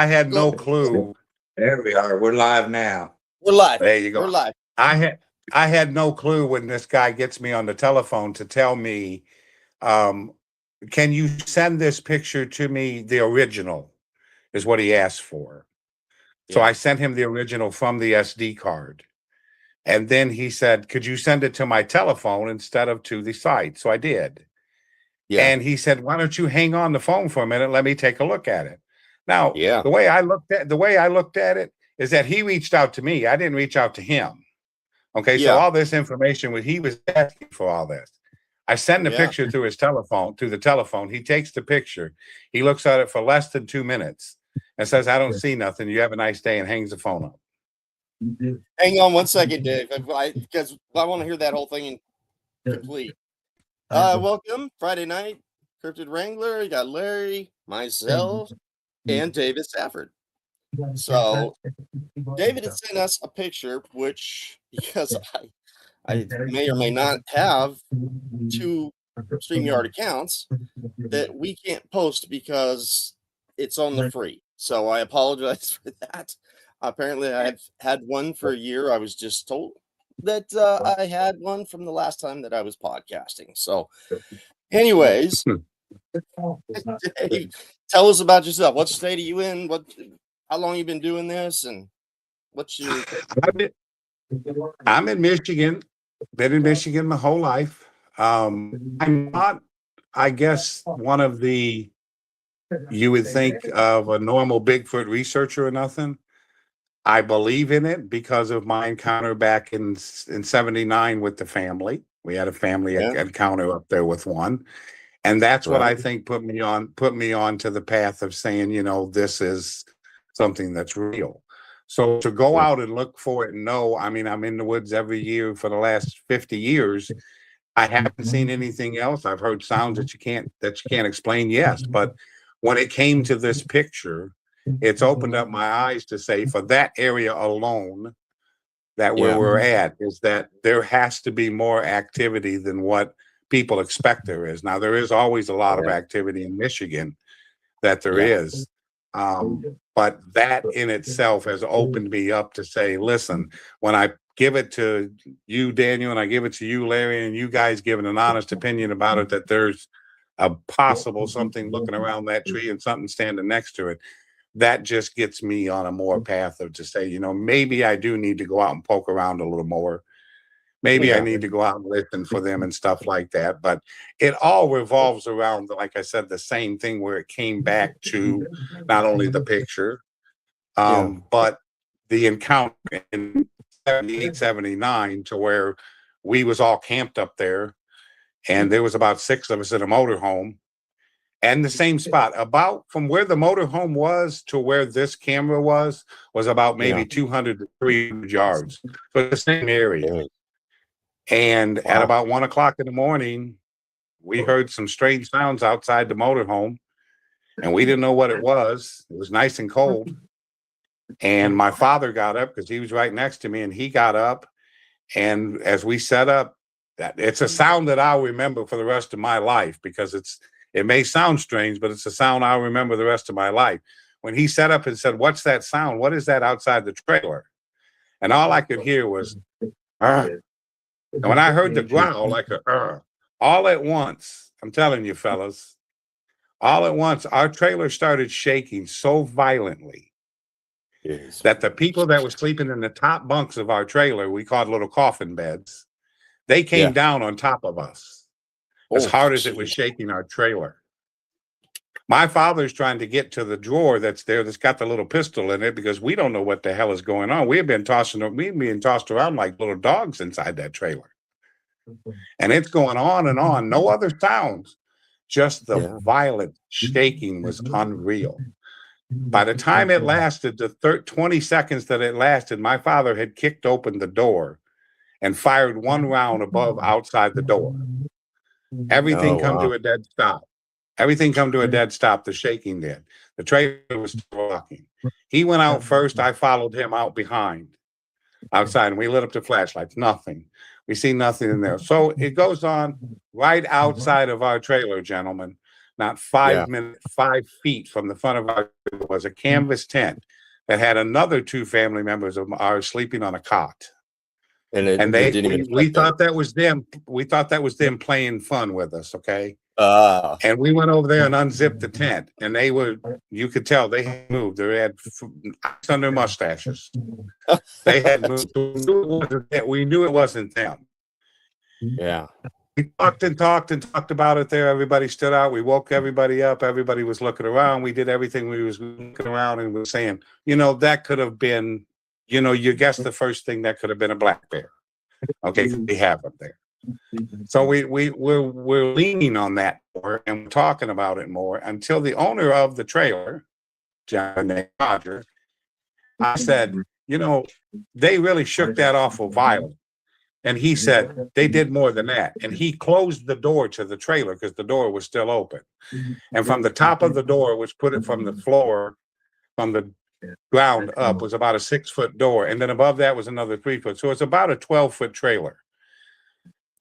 I had Go. no clue. There we are. We're live now. We're live. There you go. We're live. I had no clue when this guy gets me on the telephone to tell me, can you send this picture to me? The original is what he asked for. So Yeah. I sent him the original from the SD card. And then he said, could you send it to my telephone instead of to the site? So I did. Yeah. And he said, why don't you hang on the phone for a minute? Let me take a look at it. Now, Yeah. the way I looked at it is that he reached out to me. I didn't reach out to him. Okay. So Yeah. all this information he was asking for all this. I send the Yeah. picture through the telephone. He takes the picture. He looks at it for less than 2 minutes and says, I don't see nothing. You have a nice day, and hangs the phone up. Hang on one second, Dave, because I want to hear that whole thing complete. Welcome, Friday night, Cryptid Wrangler. You got Larry, myself, and David Stafford. So David had sent us a picture, which, because I may or may not have 2 StreamYard accounts, that we can't post because it's on the free. So I apologize for that. Apparently, I've had one for a year. I was just told that I had one from the last time that I was podcasting. So, anyways, Dave, tell us about yourself. What state are you in? How long you been doing this, and what's your? I'm in Michigan. Been in Michigan my whole life. I'm not, I guess, one of the you would think of a normal Bigfoot researcher or nothing. I believe in it because of my encounter back in 79 with the family. We had a family encounter up there with one. And that's what I think put me on to the path of saying, this is something that's real. So to go out and look for it and know, I mean, I'm in the woods every year for the last 50 years. I haven't seen anything else. I've heard sounds that you can't explain. Yes. But when it came to this picture, it's opened up my eyes to say, for that area alone, that where we're at is that there has to be more activity than what people expect there is. Now, there is always a lot of activity in Michigan that there is. But that in itself has opened me up to say, listen, when I give it to you, Daniel, and I give it to you, Larry, and you guys give an honest opinion about it, that there's a possible something looking around that tree and something standing next to it, that just gets me on a more path of to say, maybe I do need to go out and poke around a little more. Maybe I need to go out and listen for them and stuff like that. But it all revolves around, like I said, the same thing where it came back to not only the picture, but the encounter in 78, 79 to where we was all camped up there. And there was about 6 of us in a motorhome. And the same spot, about from where the motorhome was to where this camera was about maybe 200 to 300 yards. But the same area. And at about 1 o'clock in the morning, we heard some strange sounds outside the motorhome. And we didn't know what it was. It was nice and cold. And my father got up because he was right next to me. And he got up. And as we set up, it's a sound that I'll remember for the rest of my life, because it may sound strange, but it's a sound I'll remember the rest of my life. When he set up and said, "What's that sound? What is that outside the trailer?" And all I could hear was, and when I heard the growl, like all at once, I'm telling you, fellas, all at once, our trailer started shaking so violently that the people that were sleeping in the top bunks of our trailer, we called little coffin beds, they came down on top of us as hard as it was shaking our trailer. My father's trying to get to the drawer that's there that's got the little pistol in it, because we don't know what the hell is going on. We've been tossed around like little dogs inside that trailer. And it's going on and on. No other sounds. Just the violent shaking was unreal. By the time it lasted, the 20 seconds that it lasted, my father had kicked open the door and fired 1 round outside the door. Everything come to a dead stop. Everything come to a dead stop. The shaking did. The trailer was still rocking. He went out first. I followed him out behind, outside, and we lit up the flashlights. Nothing. We see nothing in there. So it goes on right outside of our trailer, gentlemen. not Yeah. 5 feet from the front of our trailer was a canvas tent that had another 2 family members of ours sleeping on a cot. And it And didn't even we affect them. thought that was them. We thought that was them playing fun with us. Okay. Ah, And we went over there and unzipped the tent, and you could tell they had moved. They had ice on their mustaches. They had moved. We knew it wasn't them. yeah. We talked and talked and talked about it there. Everybody stood out. We woke everybody up. Everybody was looking around. We did everything. We was looking around and was saying, that could have been, you guessed the first thing, that could have been a black bear. Okay, we have them there. So we're leaning on that more and talking about it more until the owner of the trailer, John named Roger, I said, they really shook that awful violent. And he said they did more than that. And he closed the door to the trailer because the door was still open. And from the top of the door, which put it from the floor, from the ground up, was about a 6-foot door. And then above that was another 3 foot. So it's about a 12-foot trailer.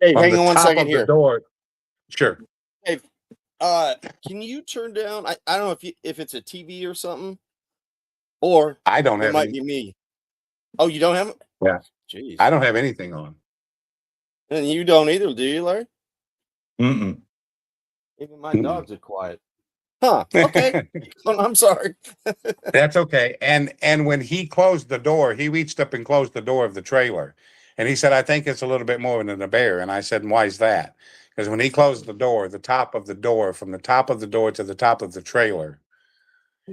Hey, From hang the on one top second of the here. door. Sure. Hey, can you turn down? I don't know if it's a TV or something, or I don't it have might any. be me. Oh, you don't have it? Yeah. Jeez. I don't have anything on. And you don't either, do you, Larry? Mm-mm. Even my dogs are quiet. Huh. Okay. I'm sorry. That's okay. And when he closed the door, he reached up and closed the door of the trailer. And he said, I think it's a little bit more than a bear. And I said, why is that? Because when he closed the door, the top of the door, from the top of the door to the top of the trailer,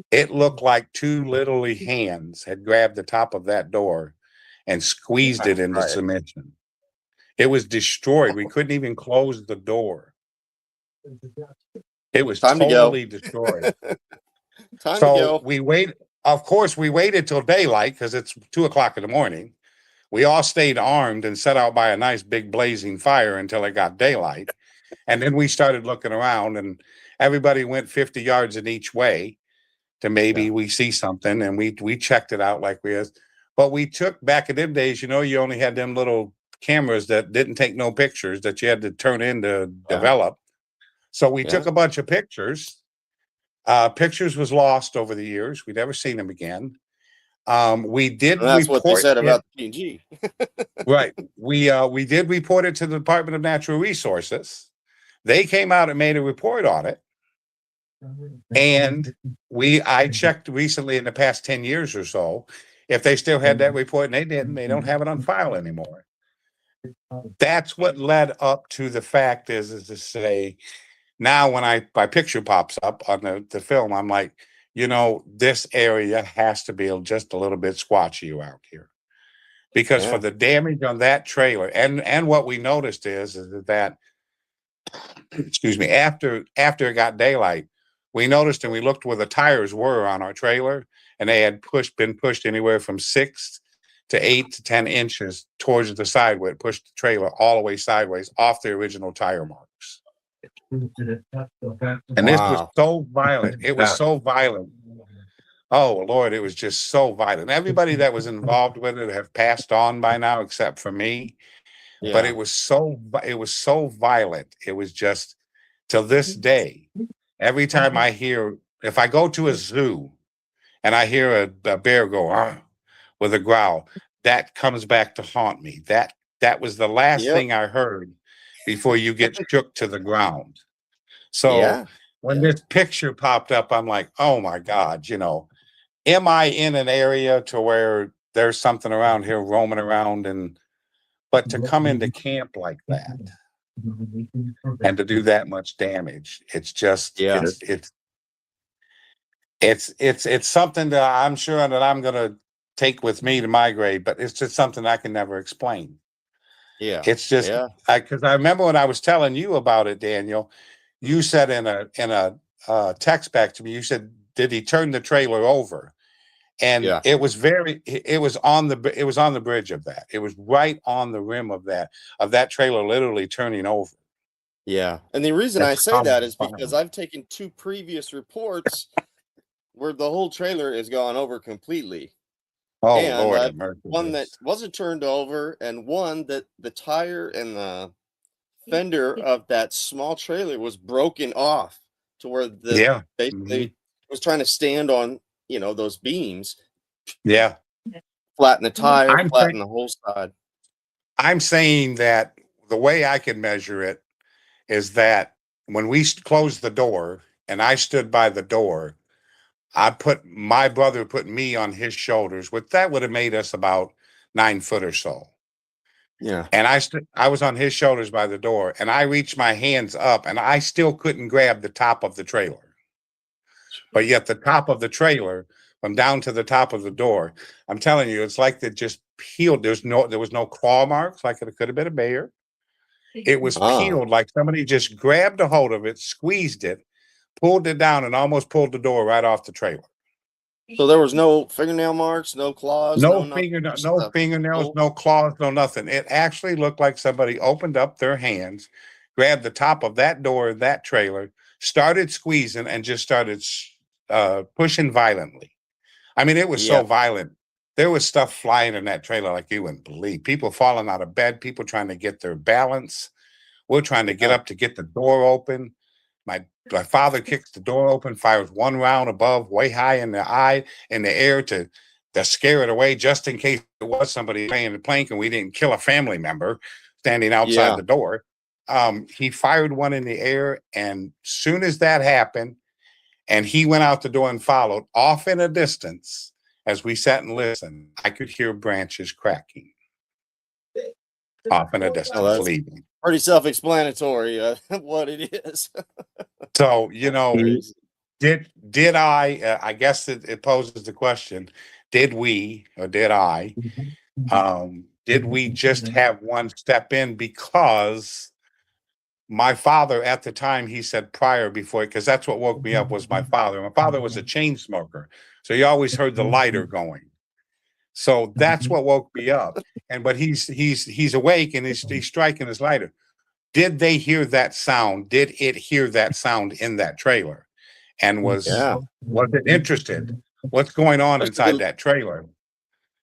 it looked like 2 little hands had grabbed the top of that door and squeezed it into Right. submission. It was destroyed. We couldn't even close the door. It was Time to go. totally destroyed. Time to So go. we wait. Of course, we waited till daylight because it's 2:00 in the morning. We all stayed armed and set out by a nice big blazing fire until it got daylight. And then we started looking around, and everybody went 50 yards in each way to maybe we see something. And we checked it out like we is. But we took, back in them days, you only had them little cameras that didn't take no pictures that you had to turn in to develop. So we took a bunch of pictures. Pictures was lost over the years. We never seen them again. We did And that's what they report said it. about the PNG. Right. We did report it to the Department of Natural Resources. They came out and made a report on it. And I checked recently in the past 10 years or so if they still had that report, and they didn't. They don't have it on file anymore. That's what led up to the fact is to say, now when my picture pops up on the film, I'm like, this area has to be just a little bit squatchy around here. Because for the damage on that trailer, and what we noticed is that, excuse me, after it got daylight, we noticed and we looked where the tires were on our trailer, and they had been pushed anywhere from 6 to 8 to 10 inches towards the side, where it pushed the trailer all the way sideways off the original tire marks. And this was so violent. It was so violent. Oh Lord, it was just so violent. Everybody that was involved with it have passed on by now, except for me. Yeah. But it was so violent. It was just, till this day, every time if I go to a zoo and I hear a bear go with a growl, that comes back to haunt me. That was the last thing I heard before you get shook to the ground. So when this picture popped up, I'm like, oh my God, am I in an area to where there's something around here roaming around? But to come into camp like that and to do that much damage, it's just, it's something that I'm sure that I'm going to take with me to my grave, but it's just something I can never explain. Yeah. It's just, because I remember when I was telling you about it, Daniel, you said in a text back to me, you said, did he turn the trailer over? And it was on the bridge of that. It was right on the rim of that trailer, literally turning over. Yeah. And the reason I say that is because I've taken 2 previous reports where the whole trailer is gone over completely. Oh, and Lord have mercy. One that wasn't turned over, and one that the tire and the fender of that small trailer was broken off to where the Yeah. basically was trying to stand on, those beams, Yeah. flatten the tire, I'm flatten the whole side. I'm saying that the way I can measure it is that when we closed the door and I stood by the door, my brother put me on his shoulders, which that would have made us about 9 foot or so. Yeah. And I was on his shoulders by the door, and I reached my hands up, and I still couldn't grab the top of the trailer. But yet the top of the trailer, from down to the top of the door, I'm telling you, it's like they just peeled. There was no claw marks, like it could have been a bear. It was Ah. peeled like somebody just grabbed a hold of it, squeezed it, pulled it down, and almost pulled the door right off the trailer. So there was no fingernail marks, no claws, no nothing. Just No a fingernails, full- no claws, no nothing. It actually looked like somebody opened up their hands, grabbed the top of that door, that trailer, started squeezing, and just started pushing violently. I mean, it was Yeah. so violent. There was stuff flying in that trailer like you wouldn't believe. People falling out of bed, people trying to get their balance. We're trying to get Yeah. up to get the door open. My father kicks the door open, fires one round above, way high in the air to scare it away, just in case it was somebody playing the plank and we didn't kill a family member standing outside Yeah. the door. He fired one in the air, and soon as that happened, and he went out the door and followed, off in a distance, as we sat and listened, I could hear branches cracking off in a Oh, distance, that's leaving. pretty self-explanatory, what it is. So, Crazy. did I guess it poses the question, did we, or did we just have one step in? Because my father at the time, he said prior before, because that's what woke me up was my father. My father was a chain smoker. So you always heard the lighter going. So that's what woke me up. But he's awake and he's striking his lighter. Did they hear that sound? Did it hear that sound in that trailer? And was it interested? What's going on inside that trailer?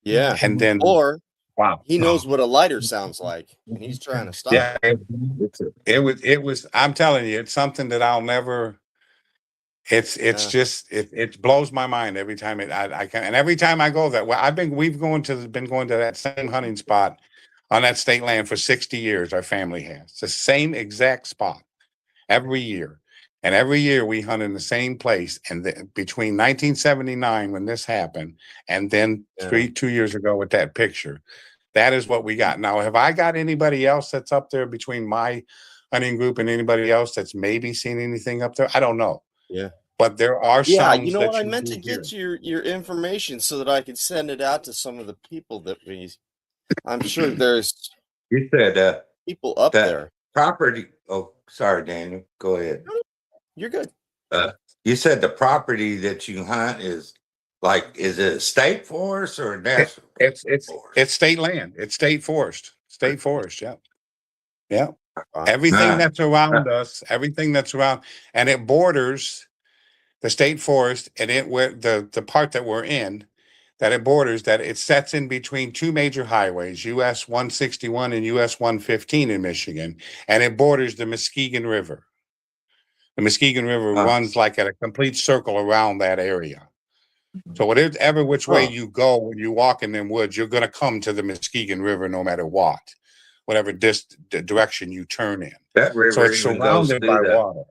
Yeah. And then, Or wow, he knows what a lighter sounds like, and he's trying to stop yeah, it. it was. I'm telling you, it's something that I'll never. It's Yeah. just it blows my mind every time I can, and every time I go that way. We've been going to that same hunting spot on that state land for 60 years. Our family has. It's the same exact spot every year. And every year we hunt in the same place. And between 1979, when this happened, and then 2 years ago with that picture, that is what we got. Now, have I got anybody else that's up there between my hunting group and anybody else that's maybe seen anything up there? I don't know. Yeah. But there are Yeah, sounds you know that what? I you meant do to hear. get your information so that I could send it out to some of the people I'm sure there's You said people up that there. property. Oh, sorry, Daniel. Go ahead. You're good. You said the property that you hunt is is it a state forest or a national forest? It's state land. It's state forest. State forest. Yeah. Yeah. Wow. Everything that's around us, everything that's around, and it borders the state forest, and where the part that we're in, that it borders, that it sets in between two major highways, US 161 and US 115 in Michigan, and it borders the Muskegon River. The Muskegon River runs like at a complete circle around that area. So whatever which way you go when you walk in them woods, you're going to come to the Muskegon River no matter what, whatever the direction you turn in. That river So it's even goes surrounded through by water.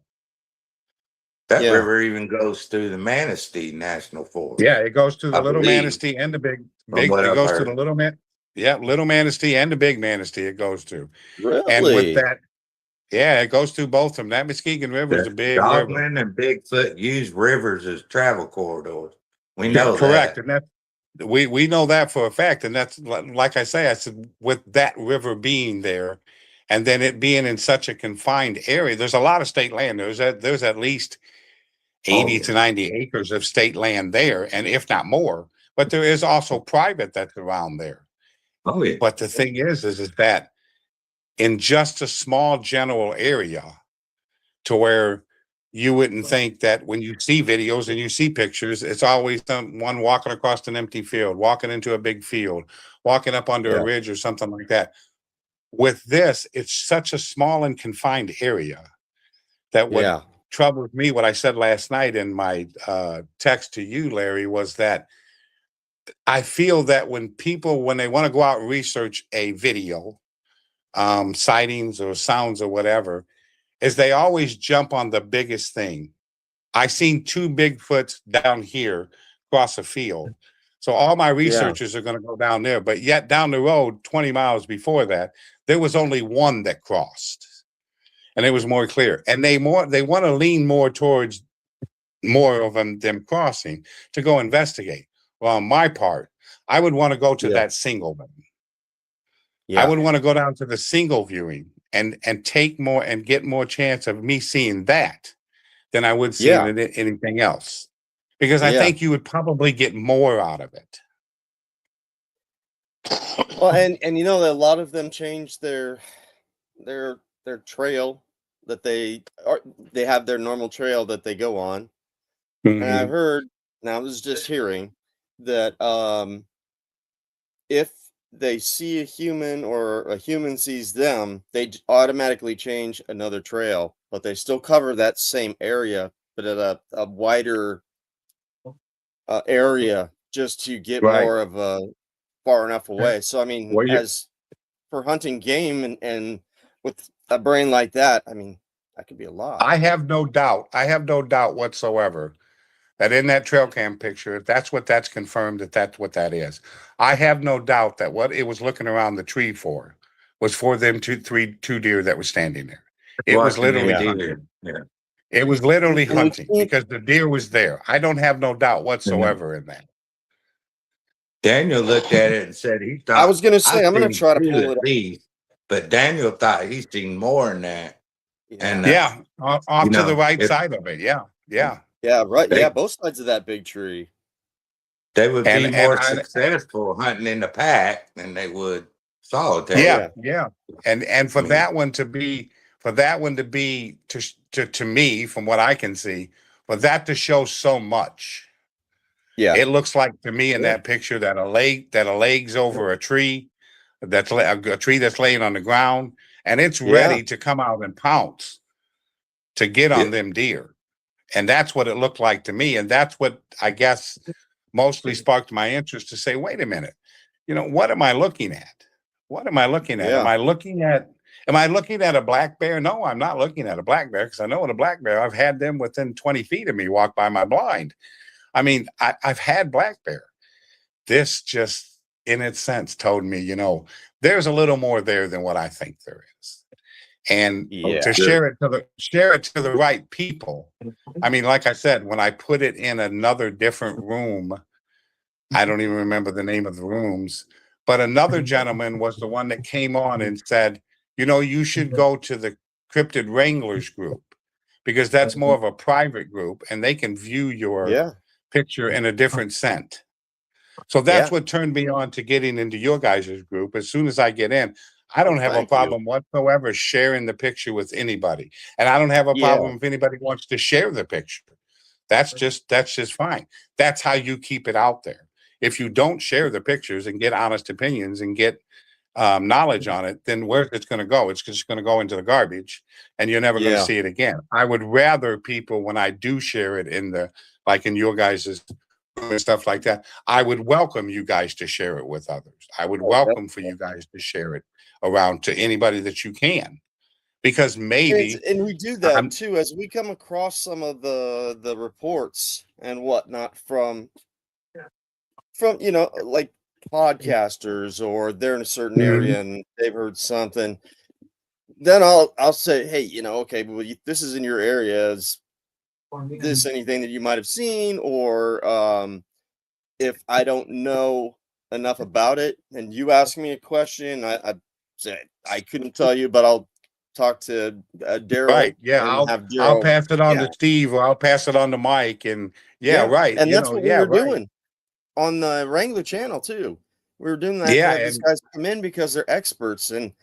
That river even goes through the Manistee National Forest. Yeah, it goes to the I Little believe, Manistee and the big. from what It I've goes to heard. the Little Manistee and the Big Manistee. It goes to, Really? and with that, yeah, it goes through both of them. That Muskegon River is a big river. Dogmen and Bigfoot use rivers as travel corridors. We know Correct, that. and that's we know that for a fact, and that's like I say, I said with that river being there, and then it being in such a confined area, there's a lot of state land. There's at least 80 to 90 acres of state land there, and if not more. But there is also private that's around there. Oh yeah. But the thing is that in just a small general area, to where you wouldn't think that when you see videos and you see pictures, it's always someone walking across an empty field, walking into a big field, walking up under a ridge or something like that. With this, it's such a small and confined area that what troubled me, what I said last night in my text to you, Larry, was that I feel that when they want to go out and research a video, sightings or sounds or whatever, is they always jump on the biggest thing. I seen 2 Bigfoots down here across a field. So all my researchers are going to go down there. But yet down the road, 20 miles before that, there was only one that crossed. And it was more clear. And they want to lean more towards more of them crossing to go investigate. Well, on my part, I would want to go to that single one. I would want to go down to the single viewing and take more and get more chance of me seeing that than I would see anything else. Because I think you would probably get more out of it. Well, and you know that a lot of them change their trail that they have their normal trail that they go on. And I've heard, now this is just hearing, that if they see a human or a human sees them, they automatically change another trail, but they still cover that same area, but at a wider area, just to get more of a far enough away. So I mean, as for hunting game and with a brain like that, I mean, that could be a lot. I have no doubt whatsoever that in that trail cam picture, that's confirmed, that's what that is. I have no doubt that what it was looking around the tree for was for them two deer that were standing there. It was literally hunting. It was literally hunting because the deer was there. I don't have no doubt whatsoever in that. Daniel looked at it and said he thought. I was going to say, I'm going to try to pull it up. But Daniel thought he's seen more than that. And off to the right side of it. Yeah, right. Both sides of that big tree. They would be more successful hunting in the pack than they would solitary. Yeah. And for that one to be to me, from what I can see, for that to show so much. Yeah. It looks like to me in that picture that a leg's over a tree, that's a tree that's laying on the ground, and it's ready to come out and pounce to get on them deer. And that's what it looked like to me. And that's what I guess mostly sparked my interest to say, wait a minute, what am I looking at? What am I looking at? Am I looking at a black bear? No, I'm not looking at a black bear, because I know what a black bear, I've had them within 20 feet of me walk by my blind. I mean, I've had black bear. This just, in its sense, told me, there's a little more there than what I think there is. And to share it to the right people. I mean, like I said, when I put it in another different room, I don't even remember the name of the rooms, but another gentleman was the one that came on and said, you should go to the Cryptid Wranglers group, because that's more of a private group and they can view your picture in a different scent. So that's what turned me on to getting into your guys' group. As soon as I get in, I don't have a problem whatsoever sharing the picture with anybody. And I don't have a problem if anybody wants to share the picture. That's just fine. That's how you keep it out there. If you don't share the pictures and get honest opinions and get knowledge on it, then where it's going to go? It's just going to go into the garbage, and you're never going to see it again. I would rather people, when I do share it in your guys' and stuff like that, I would welcome you guys to share it with others. I would welcome for you guys to share it around to anybody that you can, because maybe, and we do that too, as we come across some of the reports and whatnot from like podcasters, or they're in a certain area and they've heard something. Then I'll say, hey, okay, well, this is in your area. Is this anything that you might have seen? Or if I don't know enough about it and you ask me a question, I say I couldn't tell you, but I'll talk to Daryl. Right. Yeah. I'll pass it on to Steve, or I'll pass it on to Mike. And right. And that's what we were doing on the Wrangler channel too. We were doing that to have these guys come in because they're experts, and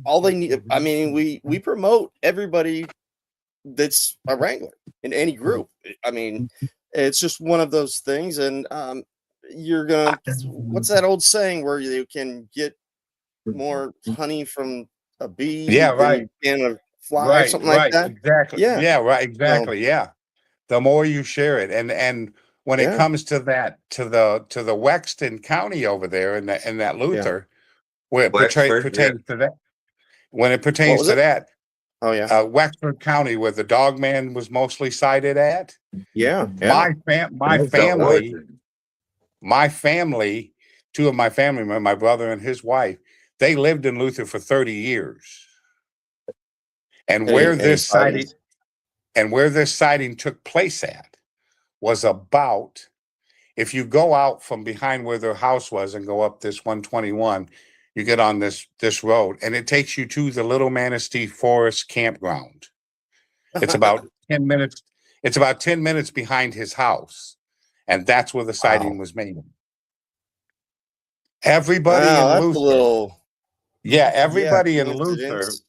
all they need. I mean, we promote everybody that's a Wrangler in any group. I mean, it's just one of those things. And you're gonna, what's that old saying where you can get more honey from a bee than you can a fly or something like that. exactly. Yeah. Yeah, right, So, exactly. Yeah. The more you share it, and when it yeah. comes to that, to the Wexton County over there, and that Yeah. Luther, where it Wexford, yeah. pertains to that, when it What pertains was to it? that, Oh yeah. Wexford County, where the dog man was mostly cited at, Yeah. my That's the family, origin. my family, two of my family members, my brother and his wife, they lived in Luther for 30 years. And Any sightings? where this sighting took place at was about, if you go out from behind where their house was and go up this 121, you get on this road and it takes you to the Little Manistee Forest campground. It's about 10 minutes. It's about 10 minutes behind his house. And that's where the sighting was made. Everybody Wow, in that's a Luther. little Yeah, everybody in Luther. coincidence.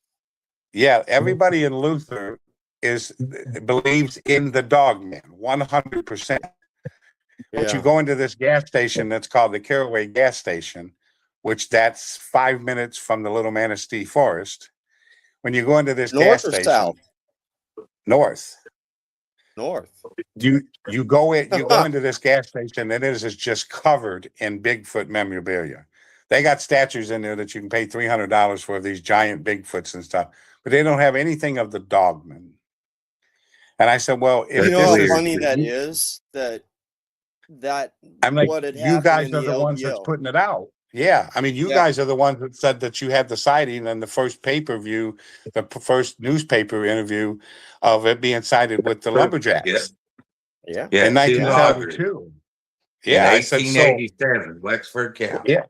Yeah, everybody in Luther believes in the dog man 100%. But you Yeah. go into this gas station that's called the Caraway gas station, which that's 5 minutes from the Little Manistee Forest. When you go into this North gas or station, south? north, North. you go into this gas station and it is just covered in Bigfoot memorabilia. They got statues in there that you can pay $300 for, these giant Bigfoots and stuff, but they don't have anything of the dogman. And I said, well, You if That's know this how is, weird. funny that is? That I'm like, what had you happened guys in are the the ones that's LVO. putting it out. Yeah. I mean, you Yeah. guys are the ones that said that you had the sighting and the first pay-per-view, the first newspaper interview of it being cited with the Yeah. Lumberjacks Yeah. Yeah, in two loggers 1972. in Yeah. I said, so, 1887, Wexford County. yeah.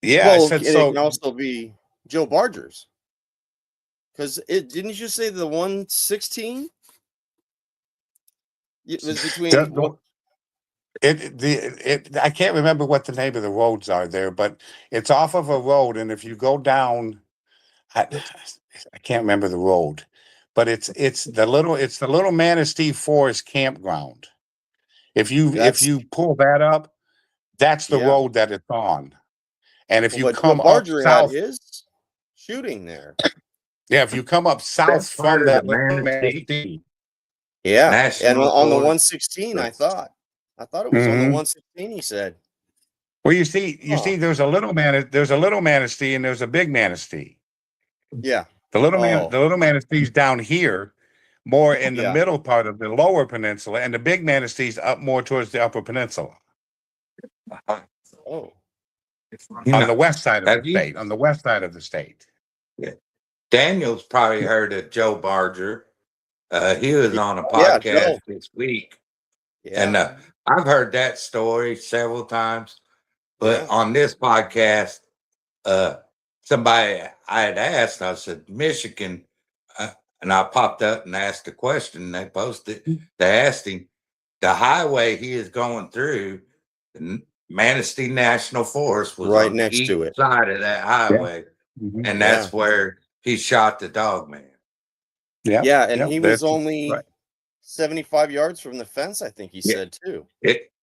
Yeah. I Well, said, and it so, can also be Joe Barger's. Because it didn't you say the 116? It was between what? I can't remember what the name of the roads are there, but it's off of a road. And if you go down, I, I can't remember the road, but it's the Little Manistee Forest campground. If That's you pull that up, that's the yeah. road that it's on. And if Well, you but Joe come up Barger had south, his shooting there. yeah, if you come up south That's part from of the that Little Manistee Manistee, Yeah. And National on the Forest. 116, I thought it was on the mhm. 116, he said. Well, Huh. there's a little Manistee and there's a big Manistee. Yeah. The Oh, Little Manistee's down here, more in the yeah. middle part of the lower peninsula, and the big Manistee's up more towards the upper peninsula. Oh. You On the know, west side of the have you? state, on the west side of the state. Yeah. Daniel's probably heard of Joe Barger. He was on a Yeah, podcast Joe. this week, and Yeah. I've heard that story several times. But Yeah. on this podcast, somebody I had asked, I said Michigan, and I popped up and asked a question. They posted. They asked him the highway he is going through. The Manistee National Forest was Right on the next east to it. side of that Yeah. highway, Mhm. and Yeah. that's where he shot the dog man. Yeah. Yeah. And Yeah. he was That's only right. 75 yards from the fence, I think he Yeah. said too.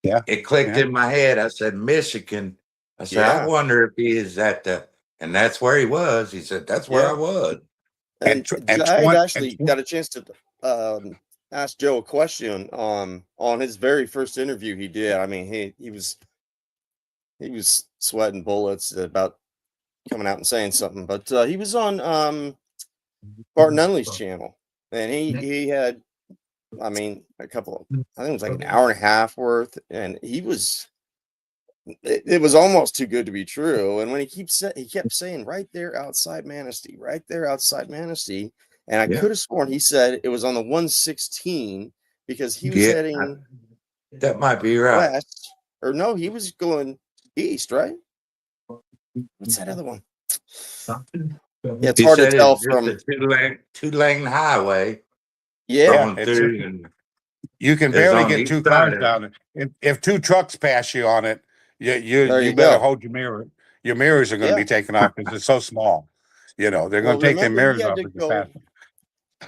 Yeah. It clicked Yeah. in my head. I said Michigan. I said I Yeah. wonder if he is at the, and that's where he was. He said that's where Yeah. I was. And And I had 20 actually got a chance to ask Joe a question on his very first interview he did. I mean, he was sweating bullets about coming out and saying something, but he was on Bart Nunley's channel, and he had, I mean, I think it was like an hour and a half worth, and it was almost too good to be true. And when he kept saying right there outside Manistee, right there outside Manistee, and I Yeah. could have sworn he said it was on the 116 because he was Yeah, heading that might be right. west, or no, he was going east, right? What's that other one? Yeah, it's He hard to said tell it's just from. a two lane highway Yeah, going it's just, through, and you can it's barely on the get east two side cars of it. down it. If two trucks pass you on it, there you you better go. hold your mirror. Your mirrors are going to Yeah. be taken off because it's so small. They're Well, going to take their remember he mirrors had off to as you go. pass them.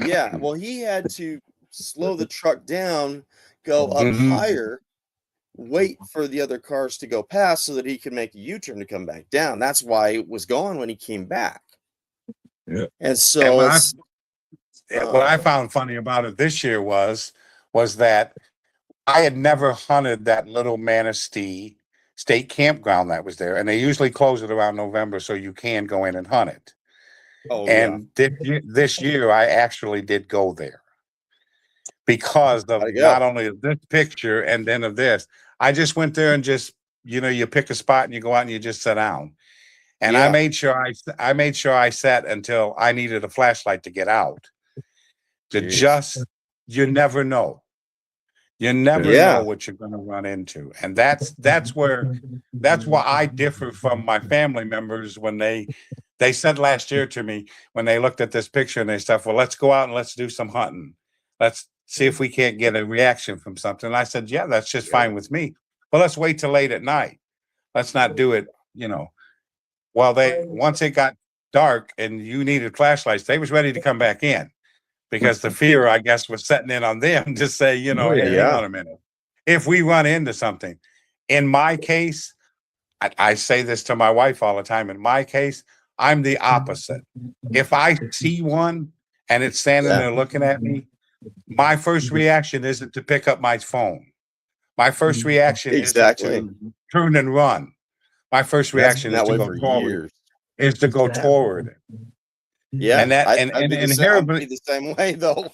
Yeah, well, he had to slow the truck down, go up Mhm. higher, wait for the other cars to go past so that he could make a U-turn to come back down. That's why it was gone when he came back. Yeah. And And so when I it's what I found funny about it this year was that I had never hunted that little Manistee State campground that was there, and they usually close it around November, so you can go in and hunt it. Oh yeah. And this year, I actually did go there because How'd of it go? not only of this picture and then of this. I just went there and just, you pick a spot and you go out and you just sit down. And I Yeah. made sure I sat until I needed a flashlight to get out. Jeez. You never know. You never Yeah. know what you're going to run into. And that's why I differ from my family members when they said last year to me, when they looked at this picture and they said, well, let's go out and let's do some hunting. Let's see if we can't get a reaction from something. And I said, yeah, that's just fine with me. But let's wait till late at night. Let's not do it, Well, once it got dark and you needed flashlights, they was ready to come back in because the fear, I guess, was setting in on them to say, hey, hang on a minute. If we run into something, in my case, I say this to my wife all the time. In my case, I'm the opposite. If I see one and it's standing there looking at me, my first reaction isn't to pick up my phone. My first reaction isn't to turn and run. My first reaction is to go forward. Is to go toward it. Yeah, and that I'd and be inherently the same way though.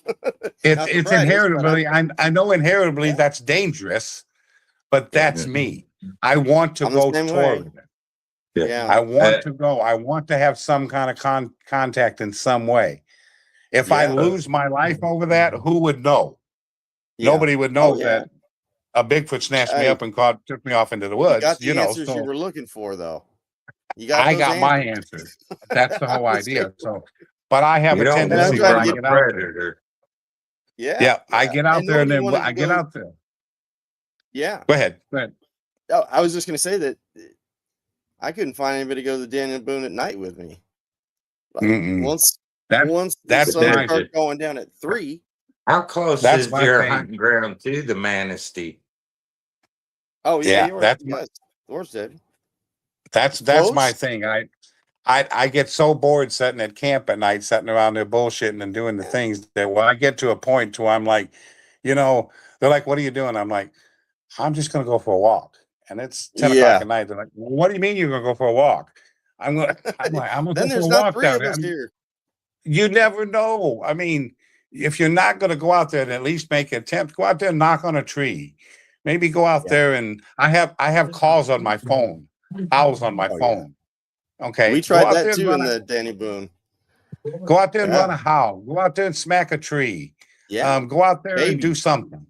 it's inherently. I know inherently that's dangerous, but that's me. I want to go toward it. Yeah, I want to go. I want to have some kind of contact in some way. If I lose my life over that, who would know? Nobody would know that a Bigfoot snatched me up and took me off into the woods. You got the answers you were looking for, though. I got my answers. That's the whole idea. So, but I have a tendency when I get out there. Yeah, I get out there and then I get out there. Yeah. Go ahead. Oh, I was just going to say that I couldn't find anybody to go to the Daniel Boone at night with me. Once the sun started going down at 3. How close is your hunting ground to the Manistee? Oh yeah, yours did. That's my thing. I get so bored sitting at camp at night, sitting around there bullshitting and doing the things that when I get to a point to I'm like, they're like, what are you doing? I'm like, I'm just gonna go for a walk. And it's 10 o'clock at night. They're like, well, what do you mean you're gonna go for a walk? I'm gonna then go there's for a not walk 3 down of us there. here. You never know. I mean, if you're not gonna go out there and at least make an attempt, go out there and knock on a tree. Maybe go out there and I have calls on my phone, owls on my phone. Okay. We tried that too in the Danny Boone. Go out there and run a howl. Go out there and smack a tree. Yeah. Go out there and do something.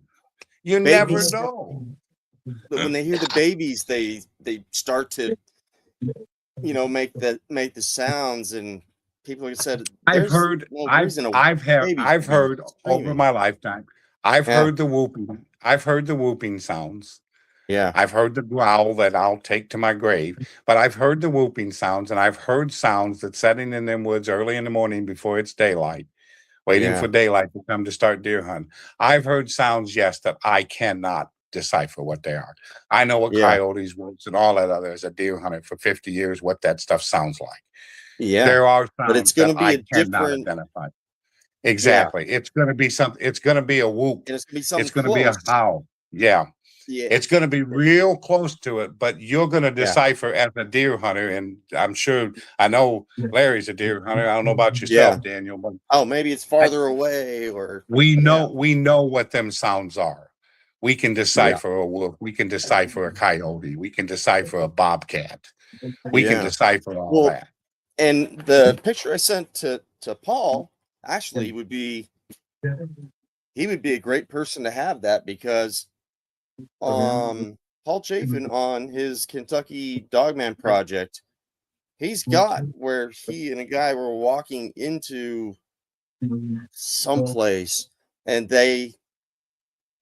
You never know. But when they hear the babies, they start to, make the sounds, and people have said I've heard over my lifetime. I've heard the whooping. I've heard the whooping sounds. Yeah. I've heard the growl that I'll take to my grave, but I've heard the whooping sounds, and I've heard sounds that setting in them woods early in the morning before it's daylight, waiting for daylight to come to start deer hunting. I've heard sounds, yes, that I cannot decipher what they are. I know what coyotes, wolves, and all that other as a deer hunter for 50 years, what that stuff sounds like. Yeah. There are sounds but it's going to be I a different identify. Exactly. Yeah. It's going to be something. It's going to be a whoop. And it's going to be something. It's going to be a howl. Yeah. Yeah. It's going to be real close to it, but you're going to decipher as a deer hunter. And I know Larry's a deer hunter. I don't know about yourself, Daniel, but maybe it's farther away, or we know what them sounds are. We can decipher a wolf. We can decipher a coyote. We can decipher a bobcat. We can decipher all that. And the picture I sent to Paul actually he would be a great person to have that, because Paul Chafin on his Kentucky Dogman project, he's got where he and a guy were walking into someplace, and they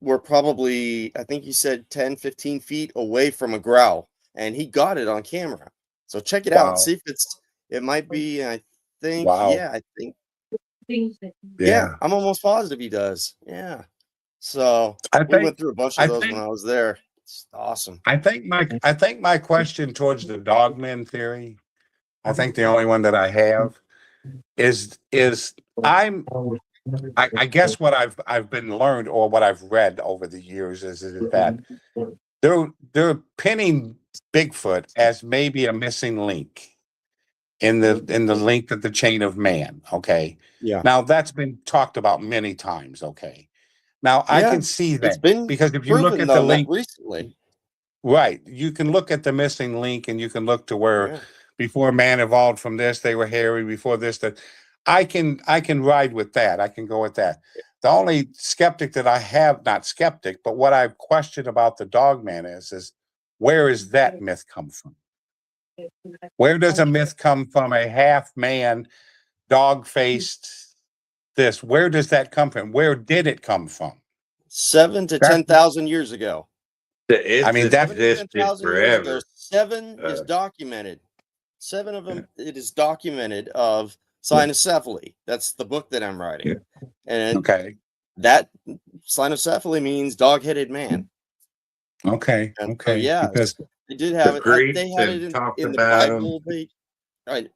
were probably, I think he said 10, 15 feet away from a growl, and he got it on camera. So check it out. See if it might be, I think, I think. Yeah, I'm almost positive he does. Yeah. So we went through a bunch of those when I was there. It's awesome. I think my question towards the dogman theory, I think the only one that I have is I'm I guess what I've been learned or what I've read over the years is that they're pinning Bigfoot as maybe a missing link in the link of the chain of man. Okay. Yeah. Now that's been talked about many times. Okay. Now I Yeah. can see It's that been because if you look proven at the though, not link, recently. right, you can look at the missing link and you can look to where Yeah. before man evolved from this, they were hairy, before this, that I can ride with that. I can go with that. The only skeptic that I have, not skeptic, but what I've questioned about the dog man is where is that myth come from? Where does a myth come from? A half man, dog faced this. Where does that come from? Where did it come from? 7 to That's 10,000 years ago. I It's mean that's 7 to existed 10,000 years ago. forever. 7 is Uh, documented. 7 of them, it is documented of cynocephaly. That's the book that I'm writing. Yeah. And okay. that cynocephaly means dog-headed man. Okay. And so, Okay. yes, Because they did the have it. They Greeks had it have talked in the about them. Bible.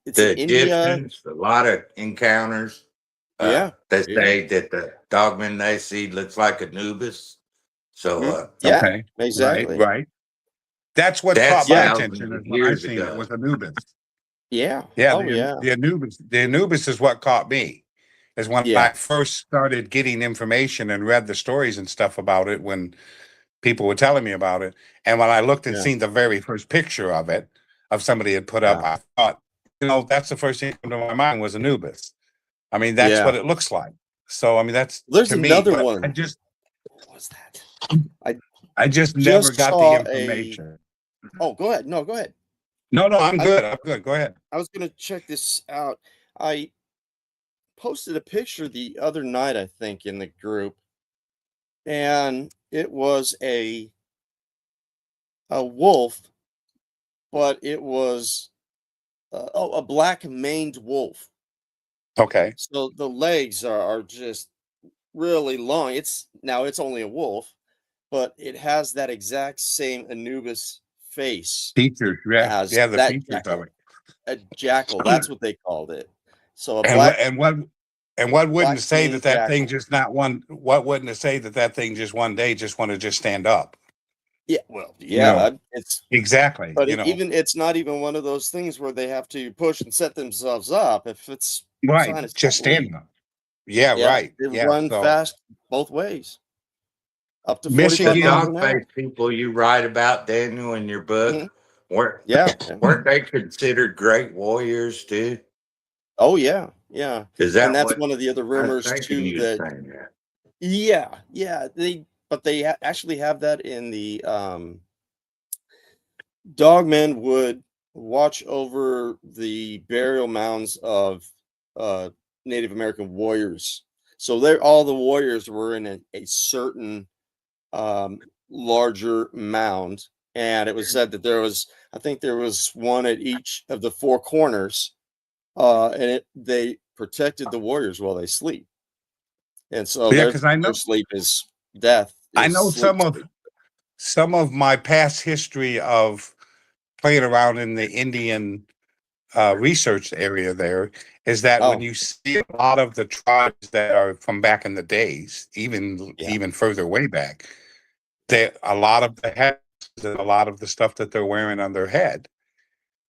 It's in The India. Egyptians, a lot of encounters. Yeah. They Yeah. say that the dogman they see looks like Anubis. So Yeah. okay. Right. Exactly. Right. That's what that's caught my Yeah. attention thousands is of when I years seen it ago. was Anubis. Yeah. Yeah, Oh, yeah. the Anubis is what caught me. Is when Yeah. I first started getting information and read the stories and stuff about it when people were telling me about it. And when I looked and Yeah. seen the very first picture of it, of somebody had put up, Yeah. I thought, that's the first thing that came to my mind was Anubis. I mean, that's Yeah. what it looks like. So I mean, that's There's to me, another but one. What was that? I I just never just got the saw a. information. Oh, go ahead. No, go ahead. No, I'm I, good. I'm good. Go ahead. I was going to check this out. I posted a picture the other night, I think, in the group, and it was a wolf, but it was a black maned wolf. Okay. So the legs are just really long. It's only a wolf, but it has that exact same Anubis face Features. Yeah. as Yeah. The that features of jackal. it. A jackal, that's what they called it. So a And what black and what and what wouldn't black say maned that thing jackal. just not one? What wouldn't it say that thing just one day just want to just stand up? Yeah, well, You know yeah, it's exactly. but it's not even one of those things where they have to push and set themselves up. If it's Right. Just cynocephaly, stand up. Yeah. yeah, Right. they Yeah. run So fast both ways, up to 45 The Michigan. miles dog an hour. face people you write about, Daniel, in your book, Mhm. weren't Yeah, yeah. weren't they considered great warriors too? Oh, yeah, yeah, Is and that that's what one of the other I was rumors thinking too you'd that say that? yeah, they actually have that in the, dogmen would watch over the burial mounds of uh, Native American warriors. So all the warriors were in a certain larger mound, and it was said that I think there was one at each of the four corners, and they protected the warriors while they sleep. And so Yeah, their because I their know sleep is death I is know sleep. some of my past history of playing around in the Indian research area there is that when Oh, you see a lot of the tribes that are from back in the days, even yeah, even further way back, they a lot of the heads and a lot of the stuff that they're wearing on their head,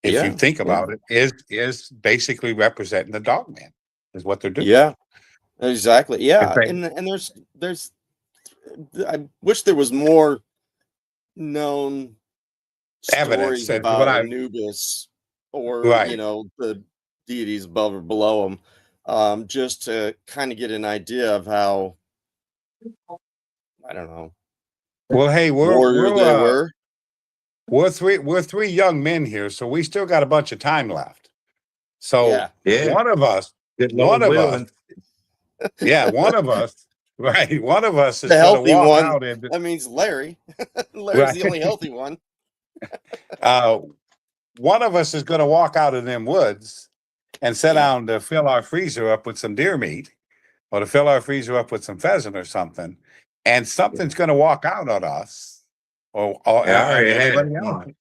if you yeah, think yeah, about it, is basically representing the dog man, is what they're doing. yeah. Exactly. 'Cause Yeah, they- and there's I wish there was more known evidence stories that what about I Anubis or, right. the deities above or below him, just to kind of get an idea of how, I don't know, Well, hey, warrior they were. we're three young men here, so we still got a bunch of time left. So Yeah. Yeah, one of us, good one Lord of us, willing. yeah, one of us, right, one of us is The going to healthy walk one, out into that means Larry. Larry's right. the only healthy one. uh, one of us is going to walk out in them woods and sit Yeah. down to fill our freezer up with some deer meat, or to fill our freezer up with some pheasant or something, and something's going to walk out at us, or I and already had anybody it else. once.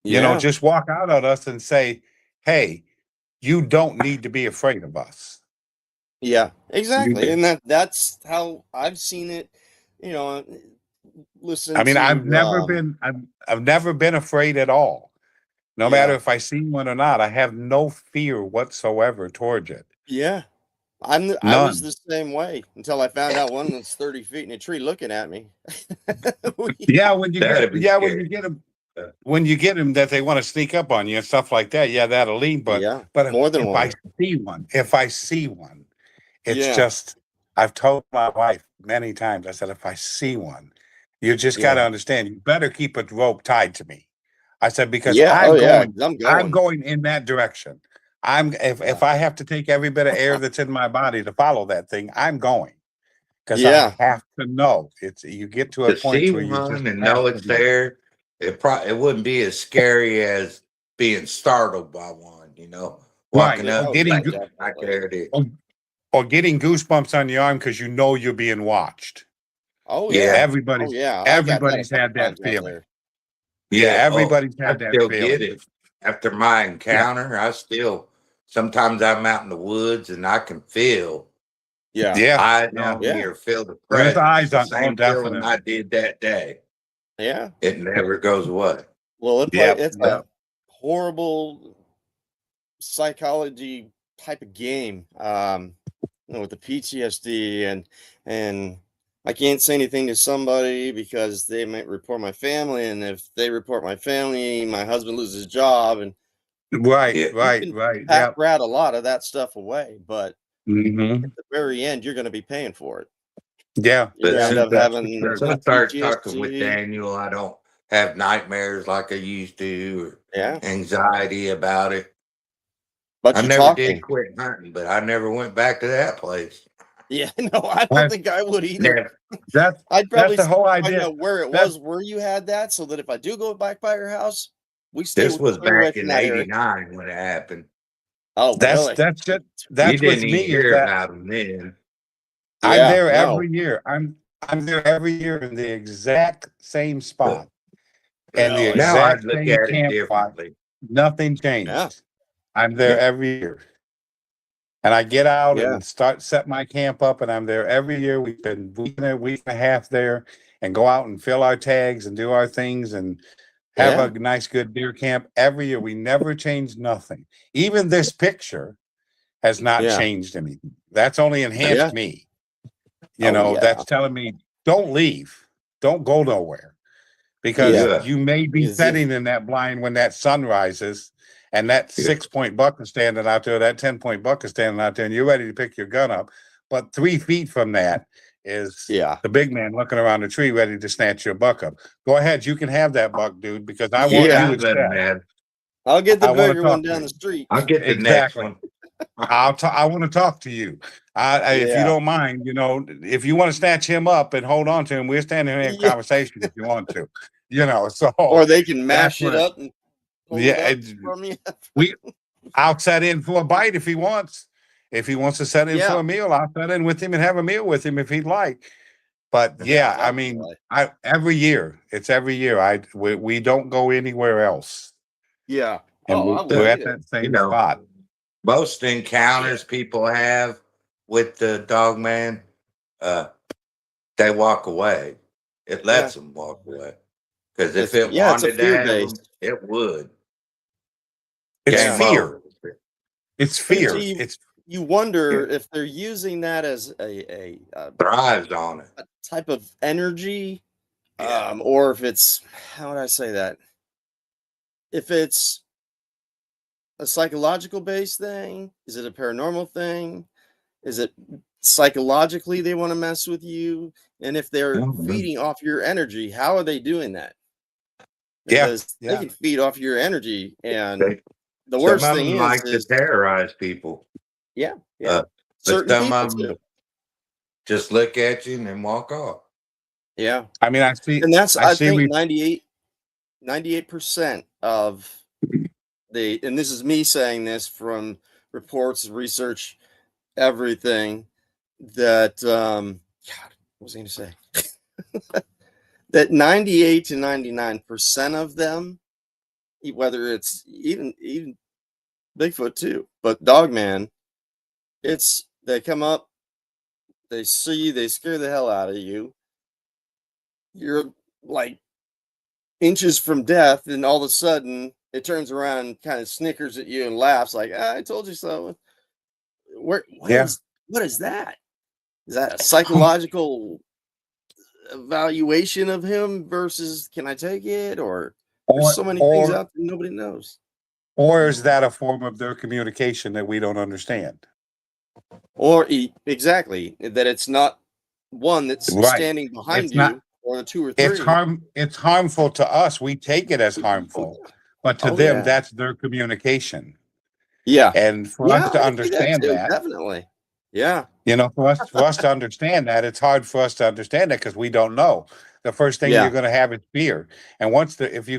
Yeah. Just walk out at us and say, "Hey, you don't need to be afraid of us." Yeah, exactly. And that's how I've seen it, you know, listen I mean, to I've never been afraid at all. No matter yeah. if I see one or not, I have no fear whatsoever towards it. Yeah. I was None. the same way until I found out one was 30 feet in a tree looking at me. We- Yeah, That'd be scary. when you get them that they want to sneak up on you and stuff like that, yeah, that'll lean. yeah, But more than if I one. see one, it's Yeah. just I've told my wife many times. I said, if I see one, you just got to Yeah. understand. You better keep a rope tied to me. I said because Yeah. Oh yeah, 'cause I'm I'm going. going in that direction. Yeah. If I have to take every bit of air that's in my body to follow that thing, I'm going because I Yeah. have to know. It's you get to a To point see where you just one and have know to it's know. there, it wouldn't be as scary as being startled by one, you know, Right. walking Yeah. up Oh and yeah, like definitely. there it is. Or getting goosebumps on your arm because you know you're being watched. Oh Yeah, yeah. Oh Everybody's yeah. I got that a everybody's couple had that times out feeling. there. Yeah, yeah. Oh, everybody's I had that still get feeling. it after my Yeah, encounter. I still sometimes I'm out in the woods and I can feel Yeah. yeah, eyes yeah. on me Yeah. or feel the There's presence. eyes The on. Oh, same feeling I definitely. did that day. Yeah. It never goes away. Well, Yep, it's a yep. horrible psychology type of game. With the PTSD and I can't say anything to somebody because they might report my family, and if they report my family, my husband loses his job, and Right, Yeah, you right, can right. pat Yep. rat a lot of that stuff away, but Hmm. at the very end, you're going to be paying for it. Yeah, You're but going to yeah. end up since That's for having sure. I started talking with PTSD. Daniel, I don't have nightmares like I used to or Yeah, anxiety about it. but I you're never did talking. quit hunting, but I never went back to that place. Yeah, no, I don't That's think I would either. Never. that's I'd that's probably the whole find idea. out where it That's was, where you had that, so that if I do go back by your house, we stay This was clear away back from in that area. '89 when it happened. Oh, that's really? that's just You that's didn't with me even is hear that about them then. I'm Yeah, there no. every year. I'm there every year in the exact same But spot and the Really? now exact I'd look same at it campsite. differently. Nothing Yeah, changed. I'm there Yeah. every year. And I get out yeah, and set my camp up, and I'm there every year. We spend week and a week and a half there, and go out and fill our tags and do our things and have yeah, a nice, good deer camp every year. We never change nothing. Even this picture has not yeah, changed anything. That's only enhanced yeah. me. Oh, yeah, That's telling me don't leave, don't go nowhere, because yeah. Yeah. you may be Because if setting in that blind when that sun rises and that Yeah. 6 point buck is standing out there, that 10 point buck is standing out there, and you're ready to pick your gun up. But 3 feet from that is yeah, the big man looking around the tree ready to snatch your buck up. Go ahead, you can have that buck, dude, because I want Yeah, yeah. you I'm letting instead. that. I'll get the I want to bigger one talk to down the you. street. I'll get the next Exactly. one. I want to talk to you. If you Yeah, don't mind, if you want to snatch him up and hold on to him, we're standing here having a yeah. conversation if you want to. So Or they can that's mash it what. up and hold it Yeah, up from you. we I'll set in for a bite if he wants. If he wants to set in for Yeah, a meal, I'll set in with him and have a meal with him if he'd like. But yeah, yeah, I mean, definitely. I every year, it's every year. We don't go anywhere else, Yeah. and Oh, I we're wouldn't at either. that You same know, spot. most Yeah, encounters people have with the dog man, uh, they walk away. It yeah. lets them walk away. Because if it It's a wanted to fear have them, based. it would. It's Yeah. Game fear. over. It's And so fear. It's you Yeah. wonder if they're using that as Thrives on it. a type of energy, Yeah. or if it's, how would I say that? If it's a psychological based thing, is it a paranormal thing? Is it psychologically they want to mess with you? And if they're Mhm. feeding off your energy, how are they doing that? yeah, Because they yeah. can feed off your energy, and They, the some worst of thing them like to is terrorize people. yeah, yeah, Uh, but certain some people of them too. just look at you and then walk off. Yeah. I mean, And that's, I I see. think 98% of the, and this is me saying this from reports, research, everything, that God, what was I going to say? That 98 to 99% of them, whether it's even Bigfoot too, but Dogman, it's they come up, they see you, they scare the hell out of you. You're like inches from death, and all of a sudden it turns around and kind of snickers at you and laughs like, I told you so. Yeah. What is that? Is that a psychological evaluation of him versus can I take it? Or there's so many things out there nobody knows. Or is that a form of their communication that we don't understand? Or exactly that it's not one that's Right. standing behind It's you not. or the two or It's three. It's harmful to us. We take it as harmful, but to Oh, them, yeah. that's their communication. Yeah. And for Yeah, us to I can see that understand too, that, definitely. Yeah. for us to understand that, it's hard for us to understand that because we don't know. The first thing Yeah. you're going to have is fear, and if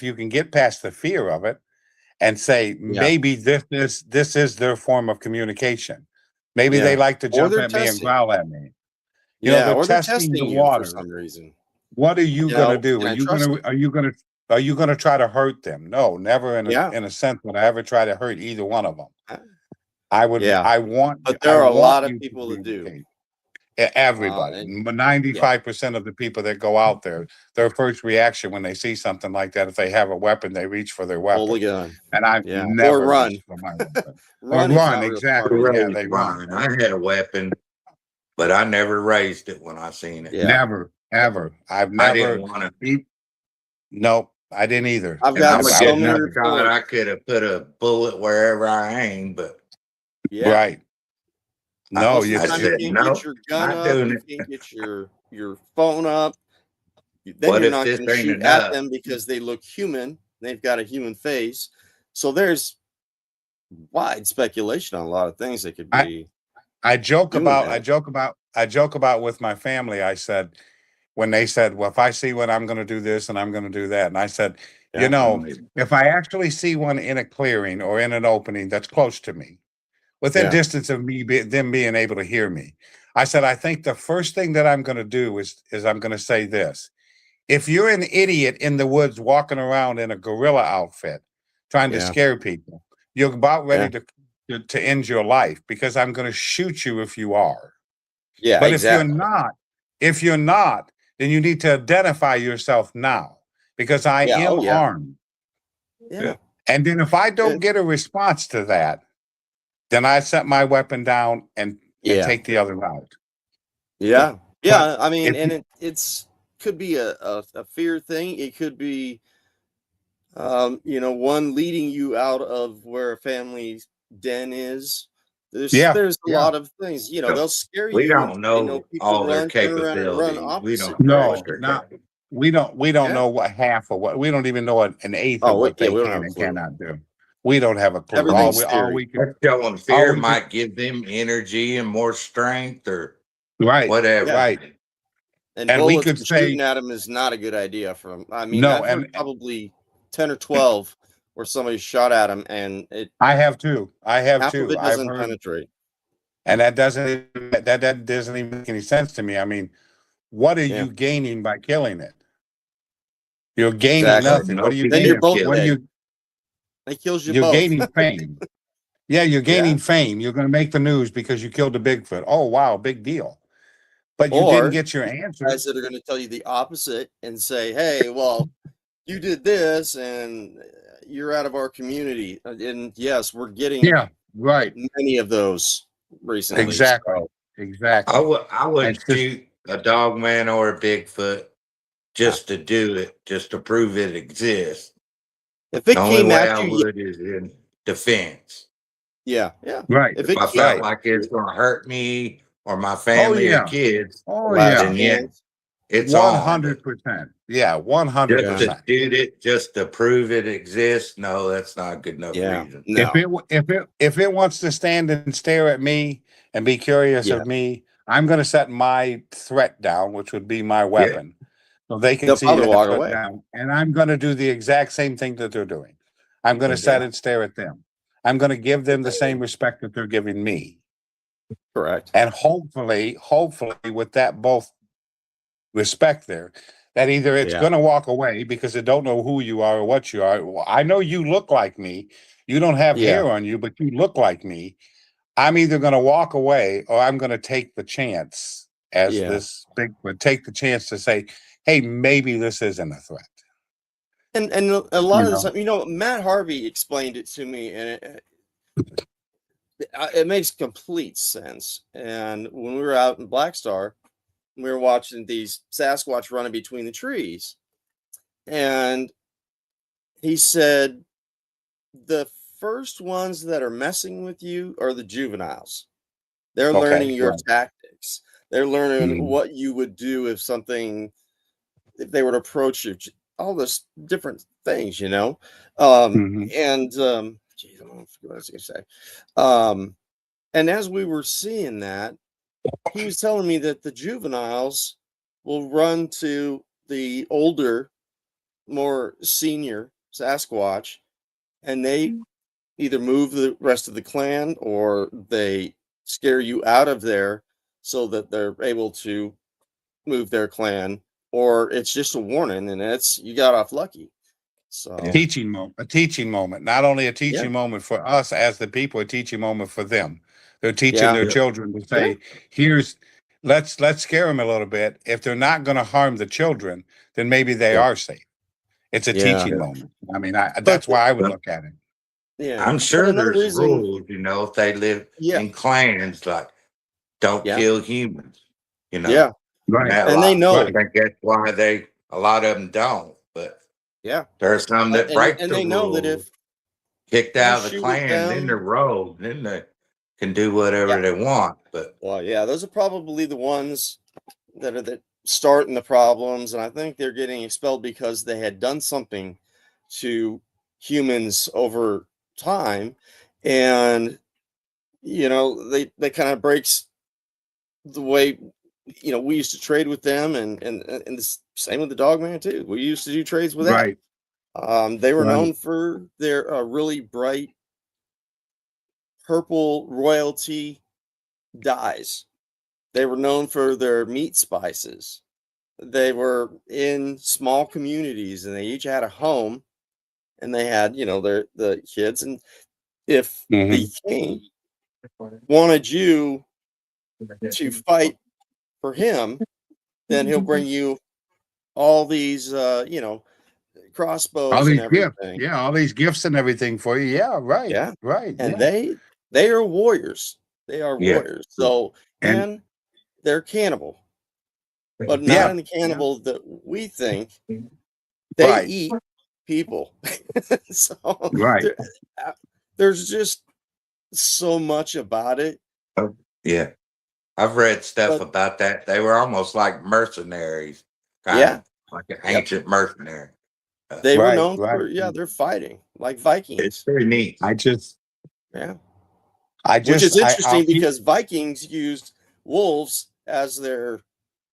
you can get past the fear of it and say maybe this is their form of communication. Maybe they like to Or jump they're at me and testing. growl at me. Yeah, They're or they're testing the testing you for water. some reason. What are you going to do? And Are I you trust going it. to are you going to try to hurt them? No, never in Yeah. a sense would I ever try to hurt either one of them. Uh, I would. Yeah. I want. But I there are a want lot of you to people that do. communicate. Everybody, And 95% of the people that go out there, their first reaction when they see something like that, if they have a weapon, they reach for their pull the weapon. gun. And I've Yeah. Or never run. reached for my weapon. Or Run is run, not real exactly. smart. Yeah, they run. I had a weapon, but I never raised it when I seen it. Yeah. Never, ever. I've I never. didn't want to. Nope, I didn't either. I've And got I'm a so good many enough shot. I reports. could have put a bullet wherever I aim, but Right. No, Most of you the time said, you can't "No, get your gun not up, doing you it." can't get your phone up. Then What you're if not this going to ain't shoot at enough? them because they look human. They've got a human face. So there's wide speculation on a lot of things that could be. I joke doing about that. I joke about with my family. I said when they said, "Well, if I see one, I'm going to do this and I'm going to do that," and I said, Yeah. if I actually see one in a clearing or in an opening that's close to me, within Yeah. distance of me, them being able to hear me, I said, I think the first thing that I'm going to do is I'm going to say this: if you're an idiot in the woods walking around in a gorilla outfit trying to Yeah. scare people, you're about ready Yeah. to end your life because I'm going to shoot you if you are. Yeah, But exactly. if you're not, then you need to identify yourself now because I Yeah. am Oh, yeah. armed. Yeah. And then if I don't get a response to that, then I set my weapon down and take the other route. Yeah. Yeah. I mean, if and it's could be a fear thing. It could be one leading you out of where a family's den is. There's Yeah, a yeah. lot of things. They'll scare We you and don't they know know people all their run, turn around and run capabilities. We opposite don't know No, what direction. they're not capable. we don't Yeah. know what half of what we don't even know an eighth of Oh, what they we don't have can a and clue. cannot do. We don't have a clue. Everything's All we scary. can Showing all fear we can might give them energy and more strength or right, whatever. Yeah. right. And And we bullets could and say shooting at them is not a good idea for them. I mean, no, I've heard and probably 10 or 12 where somebody shot at them and I have too. half of it I've doesn't heard, penetrate. and that doesn't even make any sense to me. I mean, what are Yeah. you gaining by killing it? You're gaining Exactly. nothing. What No are you Then gaining? you're both kill What are dead. you? It kills you You're both. gaining fame. Yeah, you're Yeah. gaining fame. You're going to make the news because you killed a Bigfoot. Oh, wow, big deal. But you didn't Or get your guys answers. that are going to tell you the opposite and say, "Hey, well, you did this and you're out of our community." And yes, we're getting Yeah, right. many of those recently. Exactly. So, Exactly. I wouldn't It's just shoot a dog man or a Bigfoot just to do it, just to prove it exists. if it The only came way at I you, would is in defense. yeah. right. If If it I came felt Right. like it's going to hurt me or my Oh family or yeah. kids, Oh last yeah. then yeah, chance, it's on. But 100%. Yeah, just to 100%. shoot it, just to prove it exists, no, that's not a good enough yeah, reason. no, If it wants to stand and stare at me and be curious yeah, of me, I'm going to set my threat down, which would be my Yeah. weapon, so they can they'll see probably that walk put away. down. And I'm going to do the exact same thing that they're doing. I'm going to Yeah. set and stare at them. I'm going to give them the same respect that they're giving me. Correct. And hopefully, with that both respect there, that either it's Yeah. going to walk away because they don't know who you are or what you are. Well, I know you look like me. You don't have Yeah. hair on you, but you look like me. I'm either going to walk away or I'm going to take the chance as Yeah. this Bigfoot, take the chance to say, hey, maybe this isn't a threat. And a lot You of this, know? Matt Harvey explained it to me, and it makes complete sense. And when we were out in Black Star, we were watching these Sasquatch running between the trees, and he said the first ones that are messing with you are the juveniles. They're learning Okay. your Right. tactics. They're learning Mhm. what you would do if they were to approach you, all this different things, Mhm. geez, I don't know what I was gonna say. Um, and as we were seeing that, he was telling me that the juveniles will run to the older, more senior Sasquatch, and they either move the rest of the clan or they scare you out of there so that they're able to move their clan, or it's just a warning and it's you got off lucky. So A teaching moment, not only a yeah, teaching moment for us as the people, a teaching moment for them. They're teaching yeah, their Yeah. children to yeah, say, here's, let's scare them a little bit. If they're not going to harm the children, then maybe they Yeah. are safe. It's a yeah. teaching moment. I mean, But that's why I would But look at it. yeah, I'm but sure another there's reason, rules, if they live yeah, in clans, like don't yeah, kill humans, you know. yeah, And Right. that and they lot, I know, Right. think that's why a lot of them don't. But yeah, there's some that break and the they know that rules, if kicked you out of the shoot at clan, then they're them, rogue, then they can do yeah, whatever they want. But well, yeah, those are probably the ones that starting the problems, and I think they're getting expelled because they had done something to humans over time, and they kind of breaks the way we used to trade with them, and the same with the dog man too. We used to do trades with that. Right. They were Right. known for their really bright purple royalty dyes. They were known for their meat spices. They were in small communities, and they each had a home, and they had the kids. And if the Hmm. king wanted you to fight for him, then he'll bring you all these All crossbows and these gifts. everything. Yeah. All these gifts and everything for you. Yeah. Right. Yeah. Right. And Yeah. they are warriors. They are yeah, warriors. So, And and they're cannibal, but not yeah. in the Yeah. cannibal that we think. They Right. eat people. So Right. there, uh, there's just so much about it. oh, yeah. I've read stuff But about that. They were almost like mercenaries, kind yeah, of like an yep. ancient mercenary. Uh, They were Right. known Right. for, yeah, they're fighting like it's Vikings. very neat. I just, Yeah. I Which just, is I'll interesting keep because Vikings used wolves as their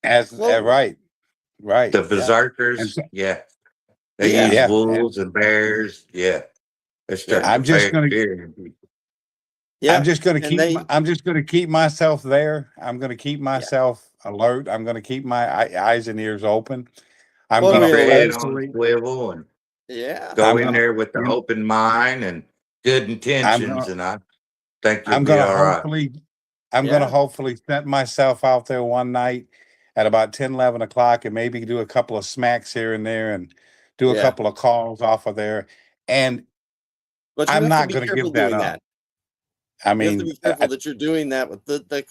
as, clothing. right. Right. The Yeah. And berserkers, so, yeah, they Yeah. use yeah. wolves and bears. Yeah, they Yeah. struck the I'm just going to, fear in people. Yeah. And I'm just going to keep myself there. I'm going to keep yeah. myself alert. I'm going to keep my eyes and ears open. I'm Well, Keep going to your head realistic. on a hopefully, swivel and Yeah. go I'm in going to, there with the open mind and good I'm going intentions, to, and I think you'll I'm be going to all right. hopefully, I'm going to Yeah. hopefully set myself out there one night at about 10, 11 o'clock and maybe do a couple of smacks here and there and do a Yeah. couple of calls off of there. And But you I'm have to not be going to careful give that doing up. that. I You have to mean, be careful that you're doing that with the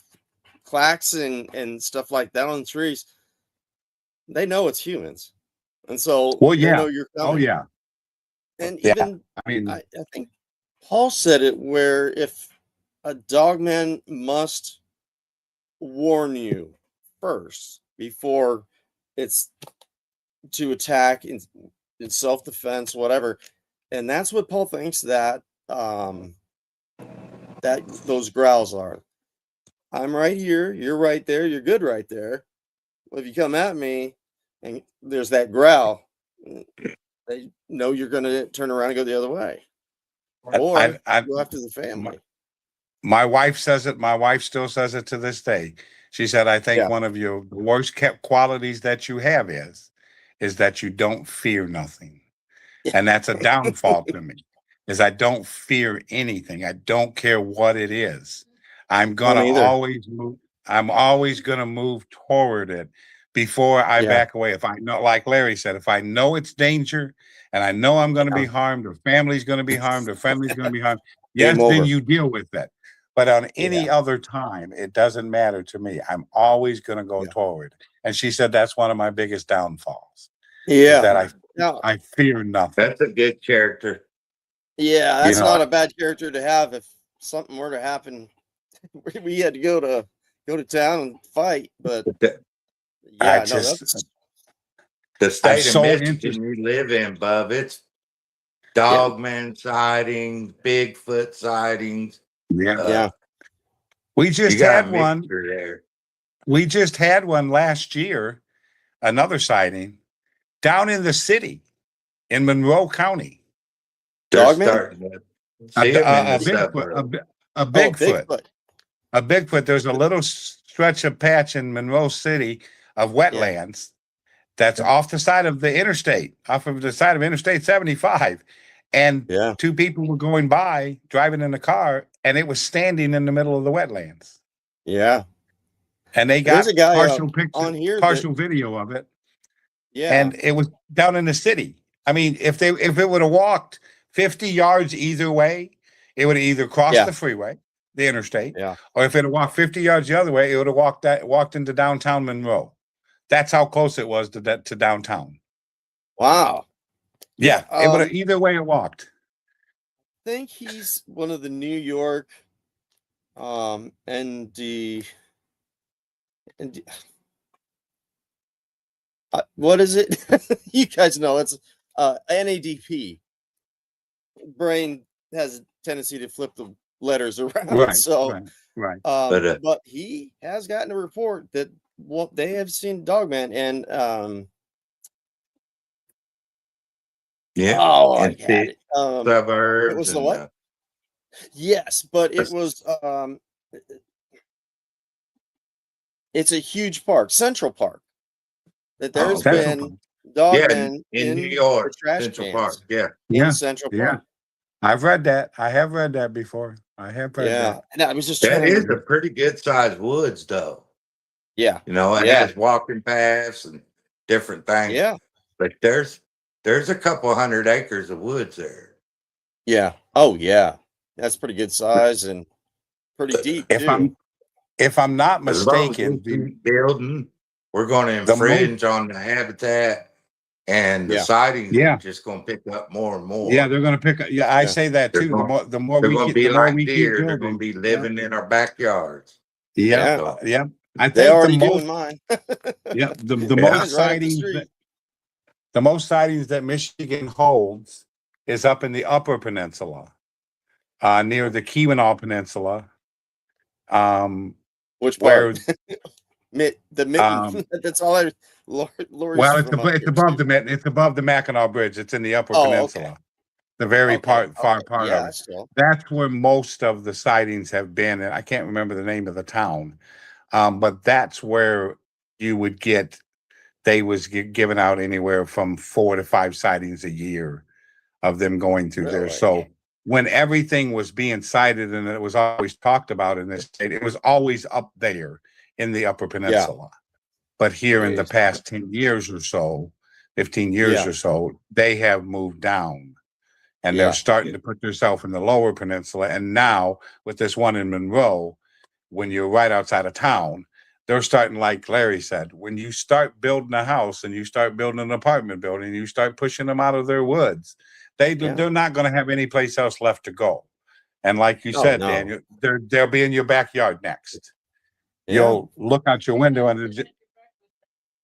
clacks and stuff like that on the trees. They know it's humans. And so well, they yeah. know you're Oh, coming. yeah. And Yeah. even I mean, I think Paul said it where if a dogman must warn you first before it's to attack in self-defense, whatever. And that's what Paul thinks that those growls are. I'm right here, you're right there, you're good right there. Well, if you come at me and there's that growl, they know you're gonna turn around and go the other way. Or I, go after the my, family. my wife says it. My wife still says it to this day. She said, I think Yeah. one of your worst kept qualities that you have is that you don't fear nothing. And that's a downfall to me, is I don't fear anything. I don't care what it is. I'm Don't gonna either. always move. I'm always gonna move toward it before I Yeah. back away. If I know, like Larry said, if I know it's danger and I know I'm gonna be harmed, or family's gonna be harmed, or family's gonna be harmed, yes, Game then over. you deal with it. But on Yeah. any other time, it doesn't matter to me. I'm always gonna go Yeah. toward. And she said that's one of my biggest downfalls. Is that Yeah. Now, I fear nothing. That's a good character. yeah, You that's know, not a bad character to have if something were to happen. We had to go to town and fight, but The, I yeah, no, just that's the state of so Michigan interested. you live in, Bub, it's yeah, dogman sightings, Bigfoot sightings. Yeah. yeah, We You just got a had one. mixture there. We just had one last year, another sighting down in the city in Monroe County. They're Dogman. starting to A, see them in a, a the Bigfoot, suburbs. a Oh, Bigfoot, Bigfoot. a Bigfoot. There's a little stretch of patch in Monroe City of wetlands that's off the side of the interstate, off of the side of Interstate 75. And Yeah, two people were going by, driving in a car, and it was standing in the middle of the wetlands. yeah. And they There's got a guy partial picture, on here partial that video of it. yeah, And it was down in the city. I mean, if it would have walked 50 yards either way, it would have either crossed Yeah. the freeway, the interstate, yeah. or if it had walked 50 yards the other way, it would have walked into downtown Monroe. That's how close it was to downtown. Wow. Yeah, Yeah, it would have either way it walked. I think he's one of the New York and what is it? You guys know it's NADP. Brain has a tendency to flip the letters around. Right. So right. but he has gotten a report that they have seen Dogman and Yeah. oh, I And had the it. suburbs. It was the and, what? Yes, but it was it's a huge park, Central Park. That there's okay. been Yeah, Dogman in New the York, trash Central cans Park. Yeah. in Central Yeah. Park. I've read that. I have read that before. I have read Yeah, that. and I was just trying That to is remember. a pretty good sized woods, though. Yeah, You know, it Yeah. has walking paths and different things. yeah, But there's a couple 100 acres of woods there. yeah. Oh, yeah. That's pretty good size and pretty deep If too. I'm not As long as mistaken, we keep building, we're going to The most- infringe on the habitat, and the Yeah. sightings Yeah. are just going to pick up more and more. yeah, they're going to pick up. Yeah, I Yeah. say that They're too. going- The more They're we going to keep, be the more like we keep deer. They're building. going to be living in our backyards. Yeah, So- yeah. I They think already the most, doing mine. yeah, the Yeah. most Mine's right up the sightings street. that the most sightings that Michigan holds is up in the Upper Peninsula, near the Keweenaw Peninsula, Which where part? The mitten. That's all I. Lori's well, it's from up it's here, above too. it's above the Mackinac Bridge. It's in the Upper Oh, okay. Peninsula, the very Okay, far okay. part Yeah, of it. still. That's where most of the sightings have been, and I can't remember the name of the town, but that's where you would get. They was giving out anywhere from 4 to 5 sightings a year of them going through there. Really? So when everything was being cited and it was always talked about in this state, it was always up there in the Upper Peninsula. But here in the Jeez. past 10 years or so, 15 years Yeah. or so, they have moved down and Yeah. they're starting to put themselves in the Lower Peninsula. And now with this one in Monroe, when you're right outside of town, they're starting, like Larry said, when you start building a house and you start building an apartment building, you start pushing them out of their woods, they're not going to have any place else left to go. And like you Oh, said, no. Daniel, they'll be in your backyard next. Yeah. You'll look out your window and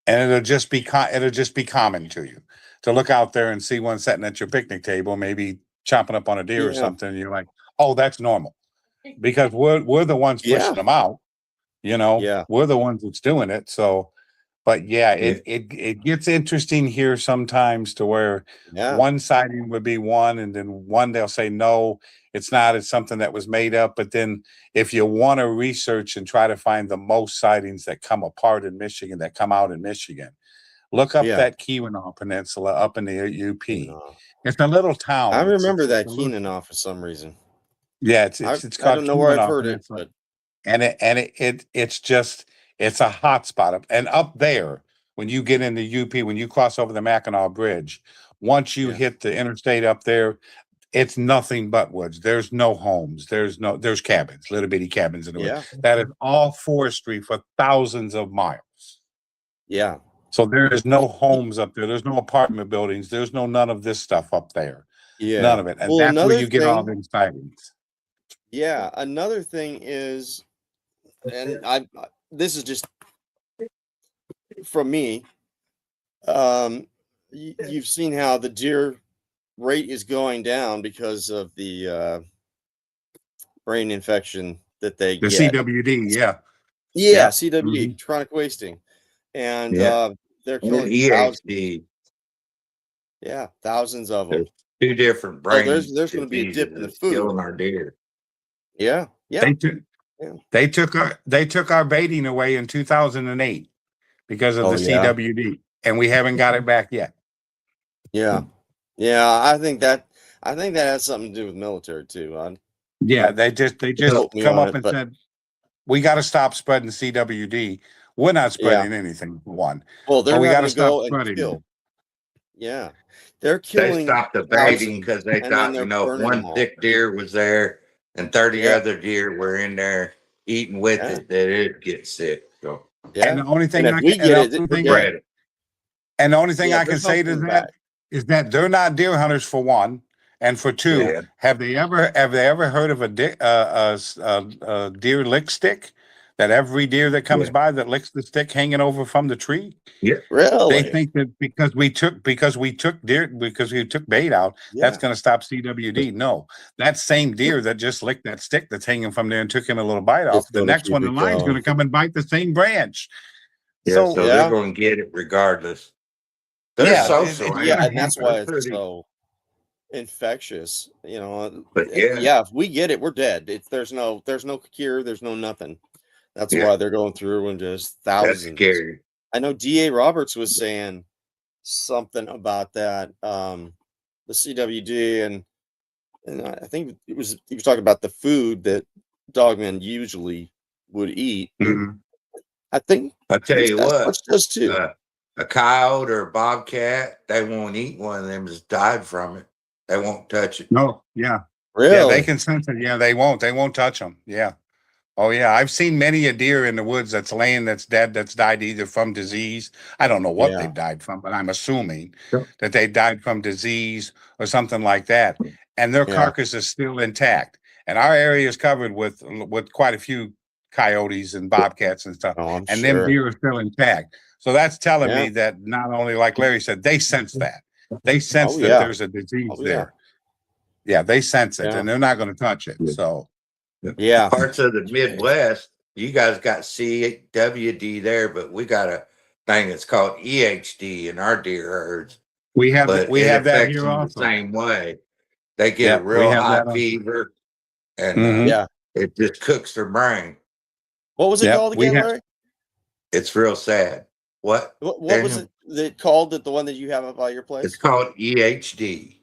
it'll just be common to you to look out there and see one sitting at your picnic table, maybe chomping up on a deer or Yeah. something. And you're like, oh, that's normal, because we're the ones pushing Yeah. them out. You know, Yeah. we're the ones that's doing it. So, but yeah, Yeah. it gets interesting here sometimes to where Yeah. one sighting would be one, and then one they'll say no, it's not. It's something that was made up. But then if you want to research and try to find the most sightings that come apart in Michigan, that come out in Michigan, look up Yeah. that Keweenaw Peninsula up in the UP. No. It's a little town. I It's- remember it's that a little- Keenan off for some reason. Yeah, it's I called don't know where I've Keweenaw heard it, Peninsula. but it's a hot spot. And up there, when you get into UP, when you cross over the Mackinac Bridge, once you hit the interstate up there, it's nothing but woods. There's no homes. There's cabins, little bitty cabins in the woods. That is all forestry for thousands of miles. Yeah. So there is no homes up there. There's no apartment buildings. There's none of this stuff up there. Yeah. None of it. And that's where you get all them sightings. Yeah. Another thing is, and this is just from me. You've seen how the deer rate is going down because of the brain infection that they The get. CWD, yeah. Yeah, CWD, chronic wasting. And they're killing EHD. Thousands of them. There's 2 different brain there's going to be a dip in the food. Killing our deer. Yeah. They took our baiting away in 2008 because of the CWD, and we haven't got it back yet. Yeah. I think that has something to do with military too. They just come up and said, we got to stop spreading CWD. We're not spreading anything, for one. Well, we got to stop spreading. Kill. Yeah, they're killing. They stopped the baiting because they thought, if one thick deer was there and 30 other deer were in there eating with it, that it'd get sick. So and the only thing I can say to that is that they're not deer hunters, for one, and for two, have they ever heard of a deer lick stick? That every deer that comes by that licks the stick hanging over from the tree. Yeah, really. They think that because we took bait out, that's going to stop CWD. No, that same deer that just licked that stick that's hanging from there and took him a little bite off, the next one in line is going to come and bite the same branch. So they're going to get it regardless. They're social, and that's why it's so infectious. But if we get it, we're dead. There's no cure. There's no nothing. That's why they're going through and just thousands. That's scary. I know D.A. Roberts was saying something about that, the CWD, and I think he was talking about the food that dogmen usually would eat. Mm-hmm. I think I'll tell you what, does too. A coyote or a bobcat, they won't eat one of them that's died from it. They won't touch it. No, yeah. Really? Yeah, they can sense it. Yeah, they won't touch them. Yeah. Oh yeah, I've seen many a deer in the woods that's dead, that's died either from disease. I don't know what they've died from, but I'm assuming that they died from disease or something like that. And their carcass is still intact. And our area is covered with quite a few coyotes and bobcats and stuff. Oh, and them deer are still intact. So that's telling me that not only, like Larry said, they sense that. They sense that there's a disease there. Yeah, they sense it and they're not going to touch it. So parts of the Midwest, you guys got CWD there, but we got a thing that's called EHD in our deer herds. We have that here also. The same way. They get a real high fever, and it just cooks their brain. What was it called again, Larry? It's real sad. What was it called? The one that you have up by your place? It's called EHD.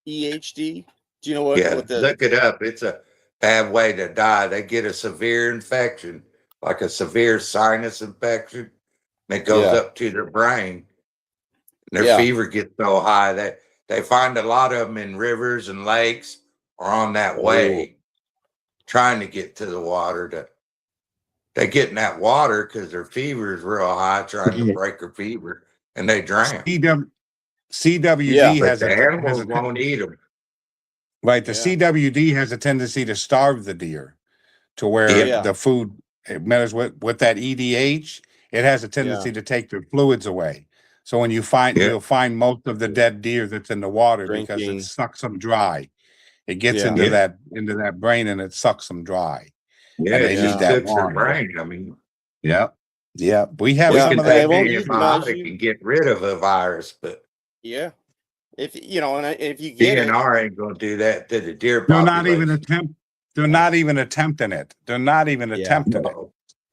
EHD. Do you know what? Yeah, look it up. It's a bad way to die. They get a severe infection, like a severe sinus infection, and it goes up to their brain. And their fever gets so high that they find a lot of them in rivers and lakes or on that way, trying to get to the water. They get in that water because their fever is real high, trying to break their fever, and they drown. CWD has the animals won't eat them. Right, the CWD has a tendency to starve the deer to where the food, it matters with that EDH, it has a tendency to take their fluids away. So when you find, you'll find most of the dead deer that's in the water because it sucks them dry. It gets into that brain and it sucks them dry. Yeah, and they need that brain. I mean, we have some of that. Antibiotic can get rid of a virus, but if you get DNR ain't gonna do that to the deer they're population. not even attempting it. They're not even attempting it.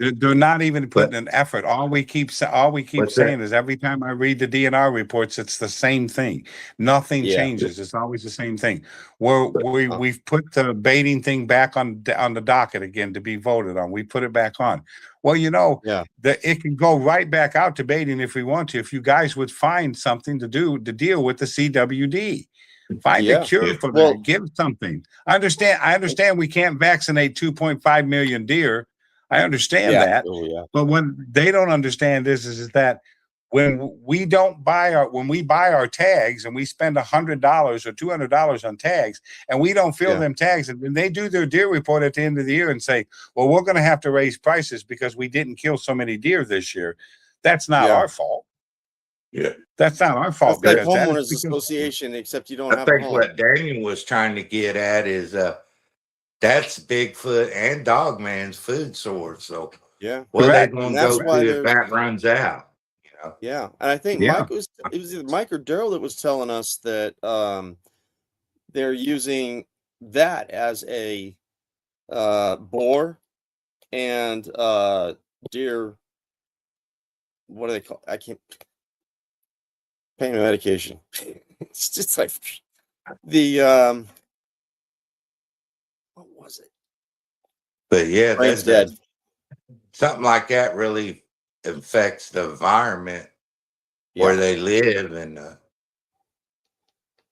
They're not even putting But an effort. All we keep what's saying that? is every time I read the DNR reports, it's the same thing. Nothing Yeah. changes. It's always the same thing. But We've put the baiting thing back on the docket again to be voted on. We put it back on. Well, Yeah. it can go right back out to baiting if we want to. If you guys would find something to do to deal with the CWD. Find a Yeah. cure for Well, that. Give something. I understand we can't vaccinate 2.5 million deer. I understand yeah. that. Oh, yeah. But when they don't understand is that when we buy our tags and we spend $100 or $200 on tags and we don't fill Yeah. them tags, and then they do their deer report at the end of the year and say, well, we're going to have to raise prices because we didn't kill so many deer this year. That's not Yeah. our fault. yeah, That's not our That's fault like because that is homeowners because association, except you don't I have a think home. what Daniel was trying to get at is that's Bigfoot and Dogman's food source. So Yeah. where they correct. going And to that's go why to if there's, that runs out? You know, yeah. And I think Yeah. it was either Mike or Daryl that was telling us that they're using that as a boar and deer. What do they call? I can't. Pain medication. It's just like the what was it? but yeah, Brain's that dead. something like that really affects the environment where Yeah. they live, and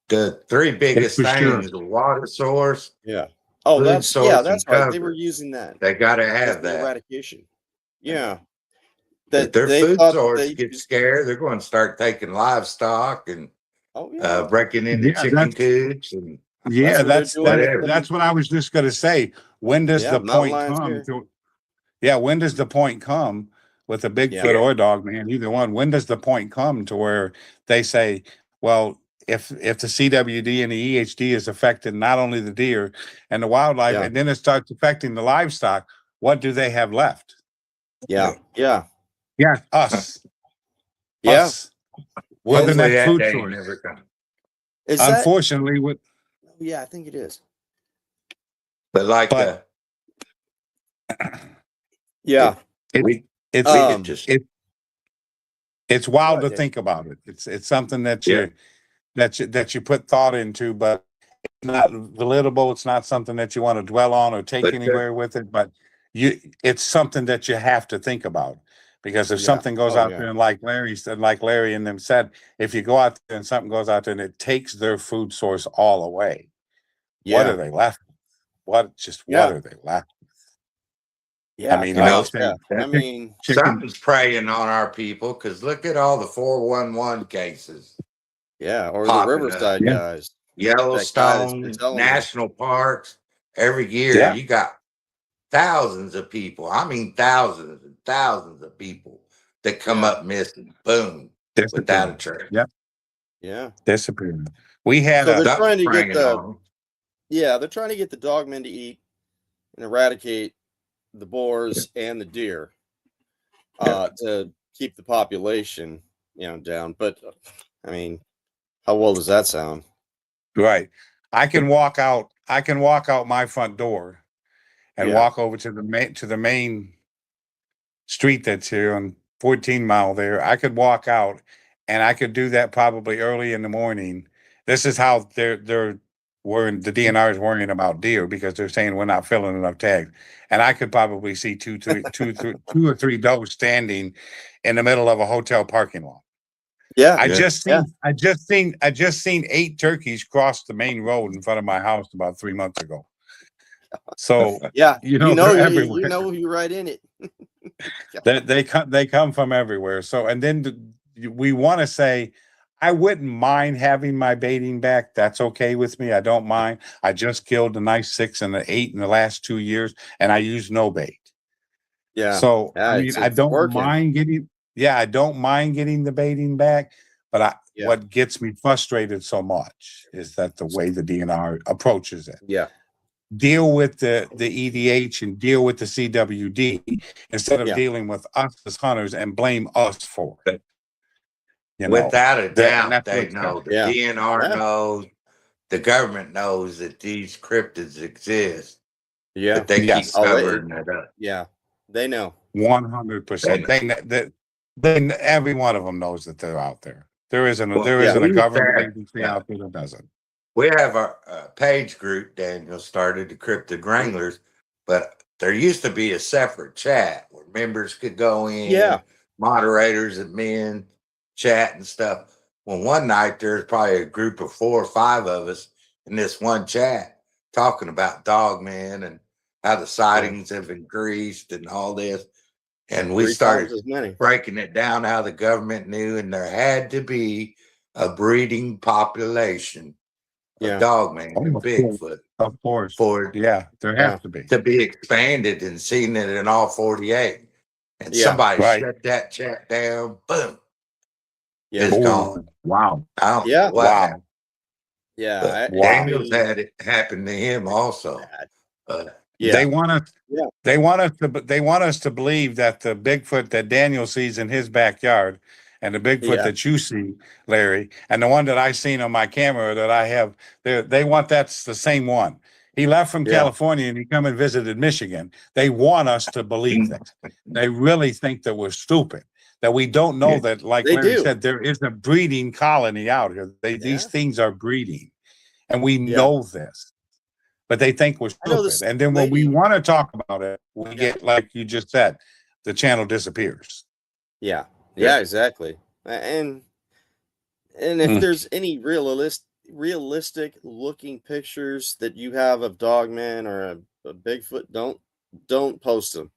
the three It's biggest for sure. things: the water source, Yeah. Oh, food that's source, that's and right. They were cover. using that They got to as have the that. eradication. Yeah. If That their they food thought that source they gets used. scared, they're going to start taking livestock and Oh yeah. breaking into Yeah, chicken coops and That's what they're doing with whatever. that's what I was just going to say. When does yeah, the mountain point lions come here. to? Yeah, when does the point come with a Yeah. Bigfoot or a dog man, either one? When does the point come to where they say, well, if the CWD and the EHD is affecting not only the deer and the wildlife, Yeah. and then it starts affecting the livestock, what do they have left? Yeah. Yeah. Yeah, us. Yeah. Us. We're the Hopefully next that food day source. never comes. Is that? Unfortunately, Yeah, I think it is. But like but Yeah. it, we it's we could just it's wild What, to Dave? think about it. It's something that Yeah. you put thought into, but it's not validable. It's not something that you want to dwell on or take but anywhere with it. But it's something that you have to think about because if Yeah. something goes Oh out yeah. there, and like Larry said, like Larry and them said, if you go out there and something goes out there and it takes their food source all away, what Yeah. are they left with? What Yeah. are they left with? I Yeah. mean, you like you know Gosh. say, Yeah. I that mean, chicken. something's preying on our people because look at all the 411 cases yeah. Or the popping up. Riverside Yeah, guys. That guy that's been Yellowstone, telling me. national parks, every year yeah, you got thousands of people. I mean, thousands and thousands of people that come Yeah. up missing. Boom, without a disappearing. trace. Yeah, Yeah. disappearing. We had So they're a Something's trying to get preying the on them. they're trying to get the dogmen to eat and eradicate the boars and the deer to keep the population, down. But I mean, how well does that sound? right. I can walk out my front door and Yeah. walk over to the main street that's here on 14 Mile there. I could walk out and I could do that probably early in the morning. This is how they're worrying, the DNR is worrying about deer because they're saying we're not filling enough tags. And I could probably see two or three does standing in the middle of a hotel parking lot. Yeah. Yeah. I just seen 8 turkeys cross the main road in front of my house about 3 months ago. So, Yeah. they're everywhere. You're right in it. They come from everywhere. So, and then we want to say, I wouldn't mind having my baiting back. That's okay with me. I don't mind. I just killed a nice 6 and an 8 in the last 2 years, and I use no bait. Yeah. So, Yeah. I mean, I It's don't working. mind getting, I don't mind getting the baiting back. But Yeah. what gets me frustrated so much is that the way the DNR approaches it. Yeah. Deal with the EDH and deal with the CWD instead of Yeah. dealing with us as hunters and blame us for it. Without a And doubt, that's what they it's know. The Yeah. DNR Yeah. knows. The government knows that these cryptids exist, Yeah. but they keep Yes. Oh, covering it up. yeah. They know. 100%. Every one of them knows that they're out there. There isn't Well, a we government had- agency out there that doesn't. We have a page group Daniel started, the Cryptid Wranglers, but there used to be a separate chat where members could go in, Yeah. moderators, admin, chat and stuff. Well, one night there's probably a group of 4 or 5 of us in this one chat talking about Dogman and how the sightings have increased and all this. And we 3 times started as many. breaking it down how the government knew, and there had to be a breeding population of Yeah. Dogman Oh, and of course. Bigfoot Of course. for Yeah, there Yeah. has to be. to be expanded and seen it in all 48. And Yeah. somebody Right. shut that chat down. Boom. Yeah. It's Oh, gone. wow. I don't Yeah. know what Wow. happened. Yeah. But Wow. Daniel's had it happen to him also. Yeah. They want us. Yeah. They want us to believe that the Bigfoot that Daniel sees in his backyard, and the Bigfoot Yeah. that you see, Larry, and the one that I seen on my camera that I have, they want that's the same one. He left from Yeah. California and he come and visited Michigan. They want us to believe that. They really think that we're stupid, that we don't know that, like They Larry do. said, there is a breeding colony out here. These Yeah. things are breeding, and we Yeah. know this. But they think we're I know stupid. this And then when we lady. want to talk about it, we Yeah. get, like you just said, the channel disappears. Yeah. Yeah. Yeah, exactly. And if Mm. there's any realistic looking pictures that you have of Dogman or a Bigfoot, don't post them,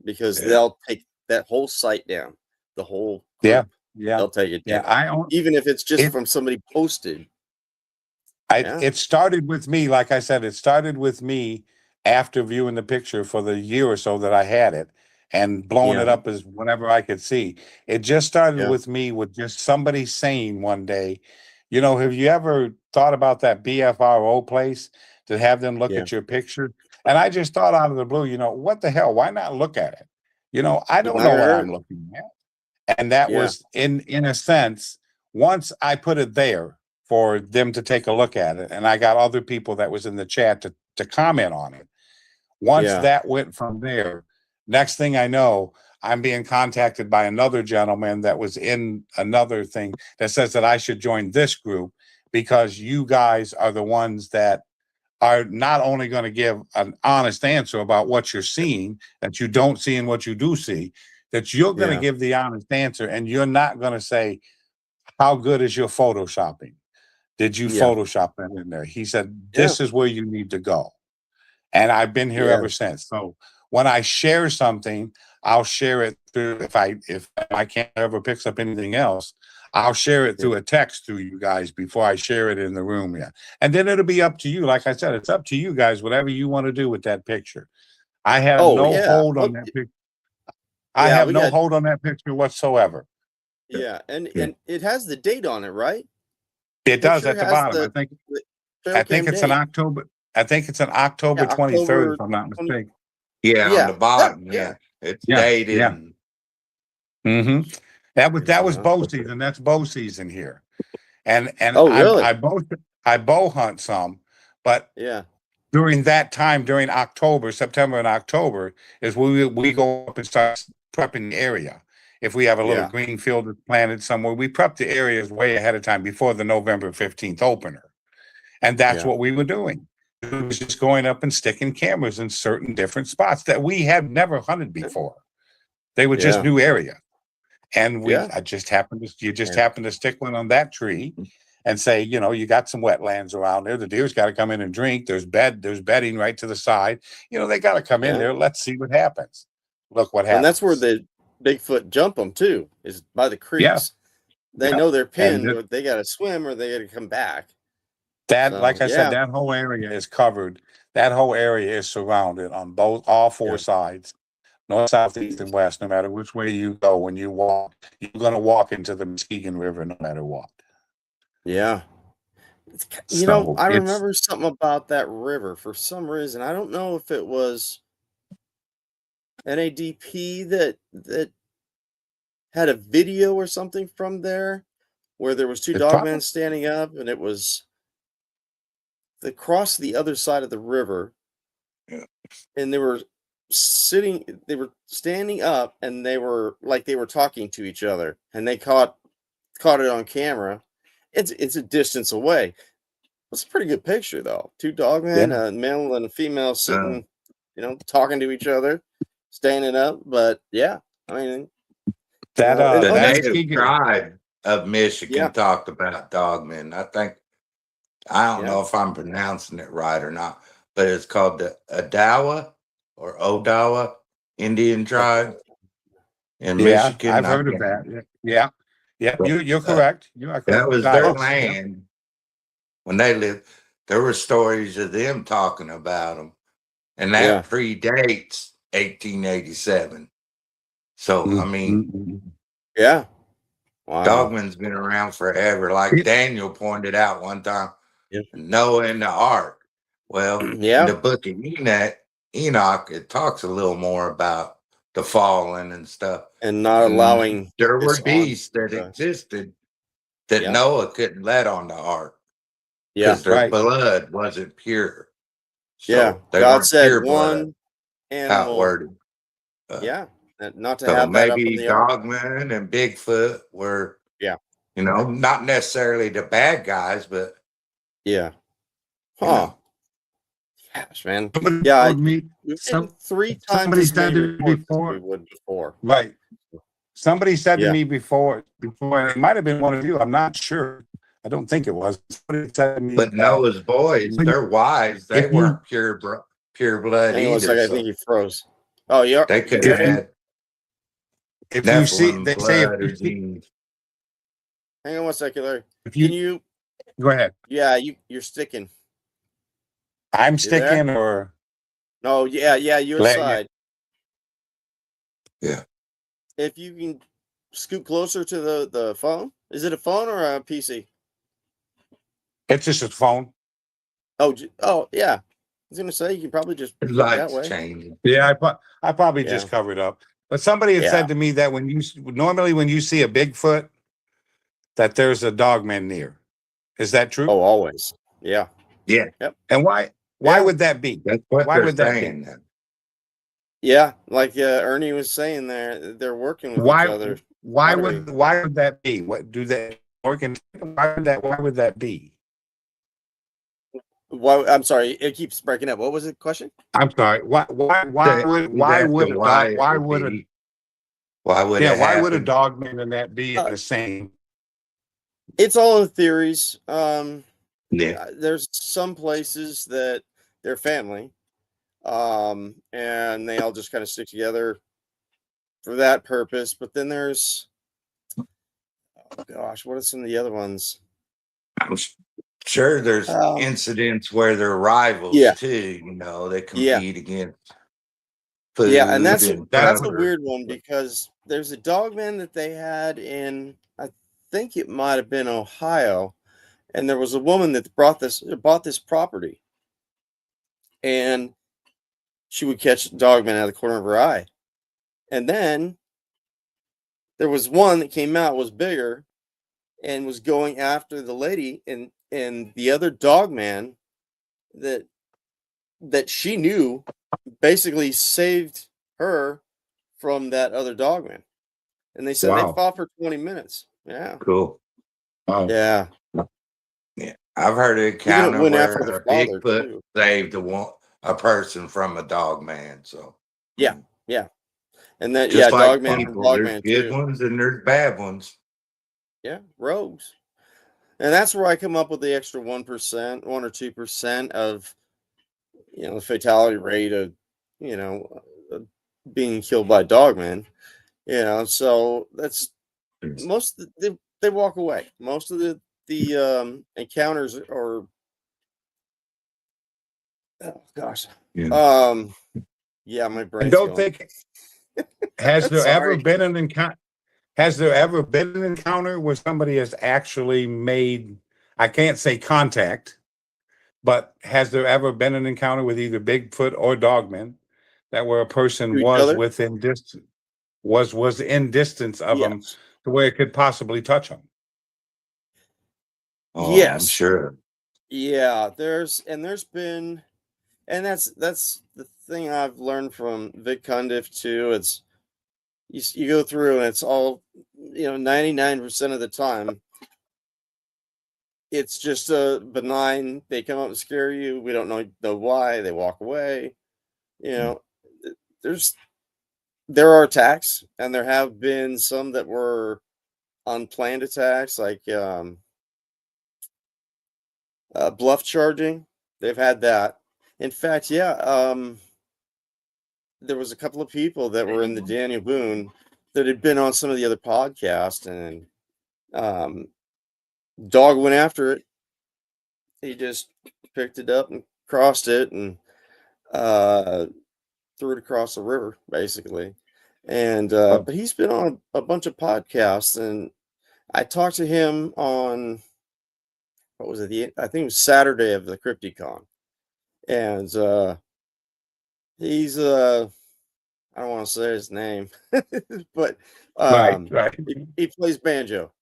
because Yeah. they'll take that whole site down. The whole Yeah. group. Yeah. They'll take it Yeah. down. Even if it's just it- from somebody posted. Yeah. It started with me, like I said, it started with me after viewing the picture for the year or so that I had it and blowing it Yeah. up as whenever I could see. It just started Yeah. with me with just somebody saying one day, have you ever thought about that BFRO place to have them look Yeah. at your picture? And I just thought out of the blue, what the hell? Why not look at it? I don't know Never what heard I'm it. looking at. And that Yeah. was in a sense, once I put it there for them to take a look at it, and I got other people that was in the chat to comment on it. Once Yeah. that went from there, next thing I know, I'm being contacted by another gentleman that was in another thing that says that I should join this group because you guys are the ones that are not only going to give an honest answer about what you're seeing that you don't see and what you do see, that you're going to Yeah. give the honest answer, and you're not going to say, how good is your photoshopping? Did you Yeah. Photoshop that in there? He said, Yeah. this is where you need to go. And I've been here Yeah. ever since. So when I share something, I'll share it through, if I can't ever picks up anything else, I'll share it Yeah. through a text through you guys before I share it in the room. Yeah. And then it'll be up to you. Like I said, it's up to you guys, whatever you want to do with that picture. I have Oh, no yeah. hold Oh, on that picture. I yeah, have we no got hold on that picture whatsoever. yeah, and Yeah. it has the date on it, right? It does Picture at the has bottom. the trail I think cam it's an date. October. I think it's an October Yeah, 23rd, October if I'm not 20. mistaken. Yeah, on Yeah. the bottom. Yeah. Yeah. It's Yeah. dated. Yeah. And Mm-hmm. That was Yeah. bow season. That's bow season here. And Oh, really? I bow hunt some, but Yeah. during that time, during September and October, is we go up and start prepping the area. If we have a little Yeah. green field that's planted somewhere, we prep the areas way ahead of time before the November 15th opener. And that's Yeah. what we were doing. It was just going up and sticking cameras in certain different spots that we had never hunted before. They were just Yeah. new area. And Yeah. you just happened Yeah. to stick one on that tree and say, you got some wetlands around there. The deer's got to come in and drink. There's bedding right to the side. They got to come in Yeah. there. Let's see what happens. Look what And that's where happens. the Bigfoot jump them too, is by the Yeah. creeks. They Yeah. know they're pinned, And but they got to swim or they got to come back. that, So, like I said, yeah. that whole area is covered. That whole area is surrounded on all four Yeah. sides. North, south, east, and west. No matter which way you go, when you walk, you're going to walk into the Muskegon River no matter what. Yeah. So I it's remember something about that river for some reason. I don't know if it was NADP that had a video or something from there where there was two it's probably dogmen standing up, and it was across the other side of the river, Yeah. and there were standing up, and they were talking to each other, and they caught it on camera. It's a distance away. It's a pretty good picture, though. Two dogmen, a male and a female, sitting, talking to each other, standing up. But yeah, I mean, That the that's native Keegan. tribe of Michigan Yeah. talked about dogmen. I don't know if I'm pronouncing it right or not, but it's called the Odawa or Odawa Indian tribe in Michigan. I've heard of that. Yeah. You're correct. You are correct. That was their Odawas, land when they lived. There were stories of them talking about them, and that predates 1887. So I mean, yeah, wow. dogman's been around forever. Like Daniel pointed out one time, Noah and the ark. Well, in the book of Enoch, it talks a little more about the falling and stuff, and not allowing. There were beasts that existed that Noah couldn't let on the ark because their blood wasn't pure. So they God said pure one animal. outwarded. Not to So have that up in maybe the ark. Dogman and Bigfoot were, not necessarily the bad guys, but Gosh, man. We've been 3 times somebody as said many to me reports as before. we would before. Right. Somebody said to me before, it might have been one of you. I'm not sure. I don't think it was. Somebody said to me, but Noah's boys, they're wise. They weren't pure blood Hang on a either. second, I think he froze. Oh, yeah. They could have had if you see, Nephilim they say, blood or genes. Hang on one second, Larry. Can you go ahead? Yeah, you're sticking. I'm sticking, or no? Yeah, your side. Yeah. If you can scoot closer to the phone. Is it a phone or a PC? It's just a phone. Oh yeah. I was gonna say you can probably just that way. Changing. Yeah, I probably just covered up. But somebody had said to me that when you see a Bigfoot, that there's a dogman near. Is that true? Oh, always. Yeah. Yeah. Yep. And why would that be? That's what why they're would saying. That be? Yeah, like Ernie was saying, they're working with each other. Why would that be? What do they work in? Why would that be? Why? I'm sorry, it keeps breaking up. What was the question? I'm sorry. Why would a dogman and that be in the same? It's all in theories. There's some places that they're family, and they all just kind of stick together for that purpose. But then there's, oh gosh, what are some of the other ones? I'm sure there's incidents where they're rivals too. They compete against food. Yeah, and that's a weird one, because there's a dogman that they had in, I think it might have been Ohio, and there was a woman that bought this property, and she would catch dogman out of the corner of her eye, and then there was one that came out, was bigger, and was going after the lady, and the other dogman that she knew basically saved her from that other dogman. And they said they fought for 20 minutes. Yeah. Cool. Yeah. Yeah. I've heard an encounter where a Bigfoot saved a person from a dogman. So yeah. And then just like dogman people, from there's dogman good too. ones and there's bad ones. Yeah, rogues. And that's where I come up with the extra 1% or 2% of the fatality rate of being killed by dogman. So that's most they walk away. Most of the encounters are, oh gosh. My brain. I don't think has there ever been an encounter? Has there ever been an encounter where somebody has actually made, I can't say contact, but has there ever been an encounter with either Bigfoot or dogman that where a person was within distance, was in distance of them to where it could possibly touch them? Oh, yes, I'm sure. Yeah, there's been, And that's the thing I've learned from Vic Cundiff too. It's you go through and it's all 99% of the time it's just a benign. They come up and scare you. We don't know why. They walk away. You know, there's there are attacks, and there have been some that were unplanned attacks, like bluff charging. They've had that. In fact, yeah, there was a couple of people that were in the Daniel Boone that had been on some of the other podcasts, and dog went after it. He just picked it up and crossed it and threw it across the river, basically. And but he's been on a bunch of podcasts, and I talked to him on what was it? I think it was Saturday of the Crypticon, and he's I don't want to say his name, but Right. he plays banjo.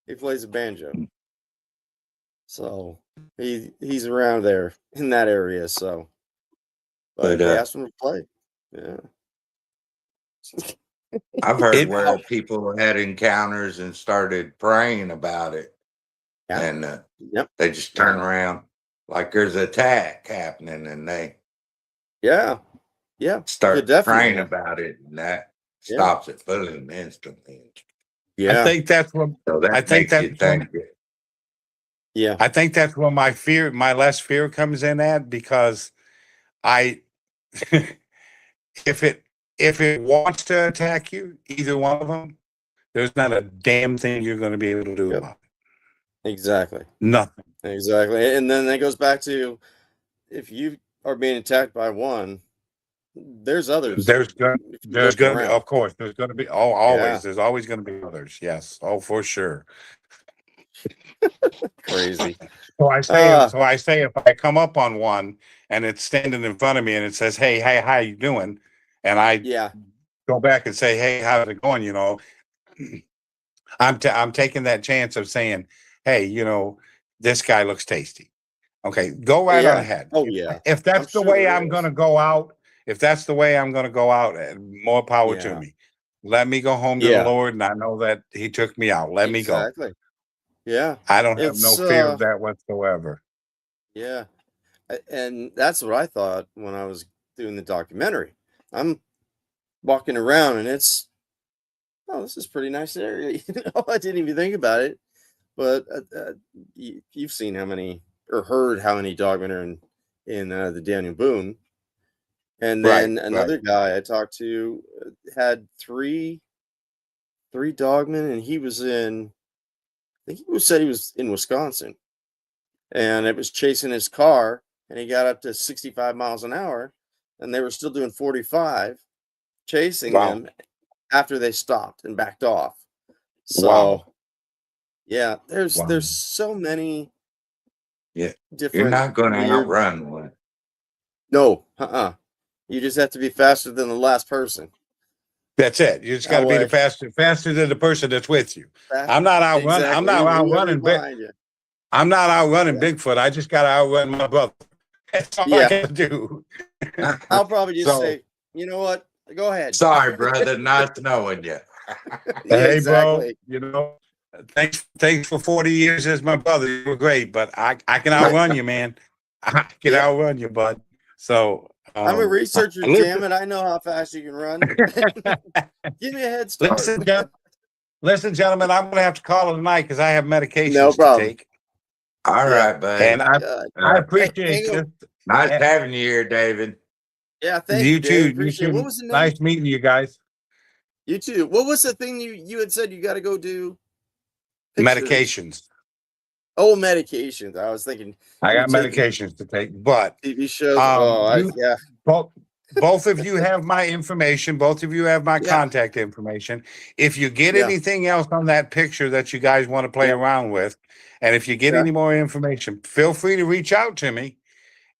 He plays a banjo, so he's around there in that area. So, but they asked him to play. Yeah, I've heard It- where people had encounters and started praying about it, yeah, and yep, they just turn around like there's an attack happening, and they yeah, start definitely. praying about it, and that Yeah. stops it, boom, instantly. Yeah, I think that's what So that I think makes you that's think. yeah, I think that's where my less fear comes in at, because I if it wants to attack you, either one of them, there's not a damn thing you're going to be able to do Yep. about it. exactly. Nothing. Exactly. And then that goes back to if you are being attacked by one, there's others. There's going if you there's look going to be, around. of course, there's going to be always Yeah. there's always going to be others. Yes. Oh, for sure. Crazy. So I say if I come up on one and it's standing in front of me and it says, "Hey, how you doing?" and I Yeah. go back and say, "Hey, how's it going?" I'm taking that chance of saying, "Hey, this guy looks tasty." Okay, go right on Yeah. ahead. Oh, yeah. If that's I'm the way sure it I'm is. going to go out, if that's the way I'm going to go out, more power to Yeah. me. Let me go home to the Yeah. Lord, and I know that He took me out. Let me go. Exactly. Yeah. I don't have no It's fear of that whatsoever. yeah. And that's what I thought when I was doing the documentary. I'm walking around and this is a pretty nice area. I didn't even think about it. But you've seen how many or heard how many dogmen are in the Daniel Boone. And then Right, another guy I talked to had three dogmen, and he was in. I think he said he was in Wisconsin, and it was chasing his car, and he got up to 65 miles an hour, and they were still doing 45, chasing Wow. them after they stopped and backed off. So, Wow. yeah, there's Wow. so many. Yeah, Different. you're not going to weird- outrun one. No, You just have to be faster than the last person. That's it. You just got to be the That faster than the person that's with you. Fast- I'm not outrunning. exactly. I'm not Whoever outrunning. behind you. I'm not outrunning Yeah. Bigfoot. I just got to outrun my brother. That's all I Yeah. got to do. I'll probably just So- say, you know what? Go ahead. Sorry, brother, not knowing you. Yeah, Hey, exactly. bro. Thanks for 40 years as my brother. You were great, but I can outrun you, man. I can Yeah. outrun you, bud. So I'm a researcher, listen- damn it. I know how fast you can run. Give me a head start. Listen, gentlemen, I'm gonna have to call it a night because I have medications No problem. to take. All Yeah. right, buddy. And I God. appreciate hang you. on. Nice having you here, David. Yeah, thank You you, too. Dave. You Appreciate it. too. What was the name? Nice meeting you guys. You too. What was the thing you had said you got to go do? Pictures. Medications. Oh, medications. I was thinking I got you're taking medications to take, but TV shows. yeah. Both of you have my information. Both of you have my Yeah. contact information. If you get Yeah. anything else on that picture that you guys want to play Yeah. around with, and if you get Yeah. any more information, feel free to reach out to me,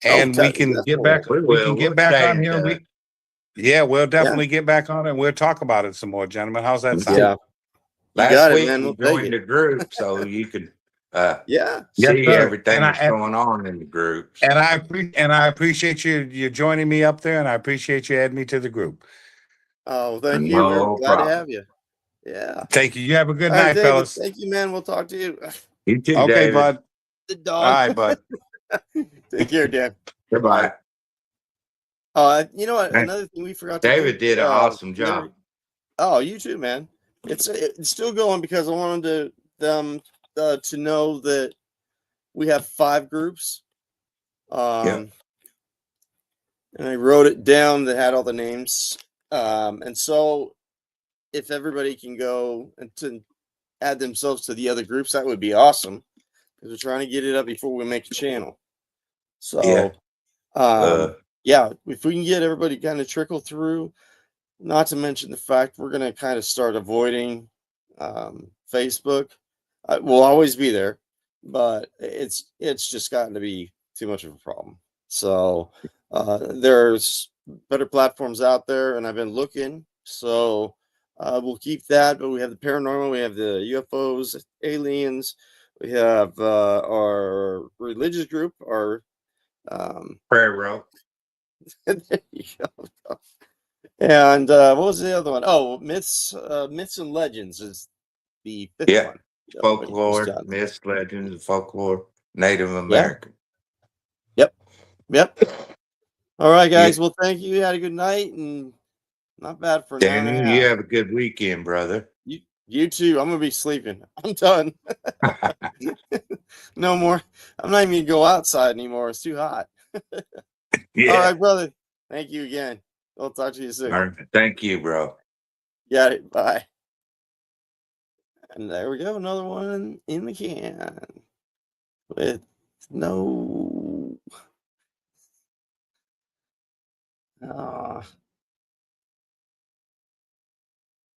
and we can get definitely. back. We We will. can get We'll back stay on in here. touch. We'll definitely get back on it. And we'll talk about it some more, gentlemen. How's that sound? Yeah. You Last got it, week man. you We'll take joined it. the group, so you could Yeah. Yes, see sir. everything that's going on in the groups. And I appreciate you joining me up there, and I appreciate you adding me to the group. Oh, thank you. We're No glad to problem. have you. Yeah. Thank you. You have a good All right, night, David. fellas. Thank you, man. We'll talk to you. You too, Okay, David. bud. The All dog. right, bud. Take care, Dan. Goodbye. You know what? Hey, Another thing we forgot to David do, did an awesome Larry- job. Oh, you too, man. It's still going because I wanted them to know that we have 5 groups. And I wrote it down that had all the names. And so if everybody can go and to add themselves to the other groups, that would be awesome. Because we're trying to get it up before we make a channel. So yeah, if we can get everybody kind of trickle through, not to mention the fact we're going to kind of start avoiding Facebook. We'll always be there, but it's just gotten to be too much of a problem. So there's better platforms out there, and I've been looking. So we'll keep that, but we have the paranormal, we have the UFOs, aliens, we have our religious group, our Prayer rope. there you go. And what was the other one? Oh, myths and legends is the 5th one. Folklore, myths, legends, folklore, Native American. Yep. All right, guys. Well, thank you. You had a good night, and not bad for 9 and a Daniel, half. you have a good weekend, brother. You too. I'm gonna be sleeping. I'm done. No more. I'm not even gonna go outside anymore. It's too hot. Yeah. All right, brother. Thank you again. I'll talk to you soon. All right. Thank you, bro. Got it. Bye. And there we go. Another one in the can with no.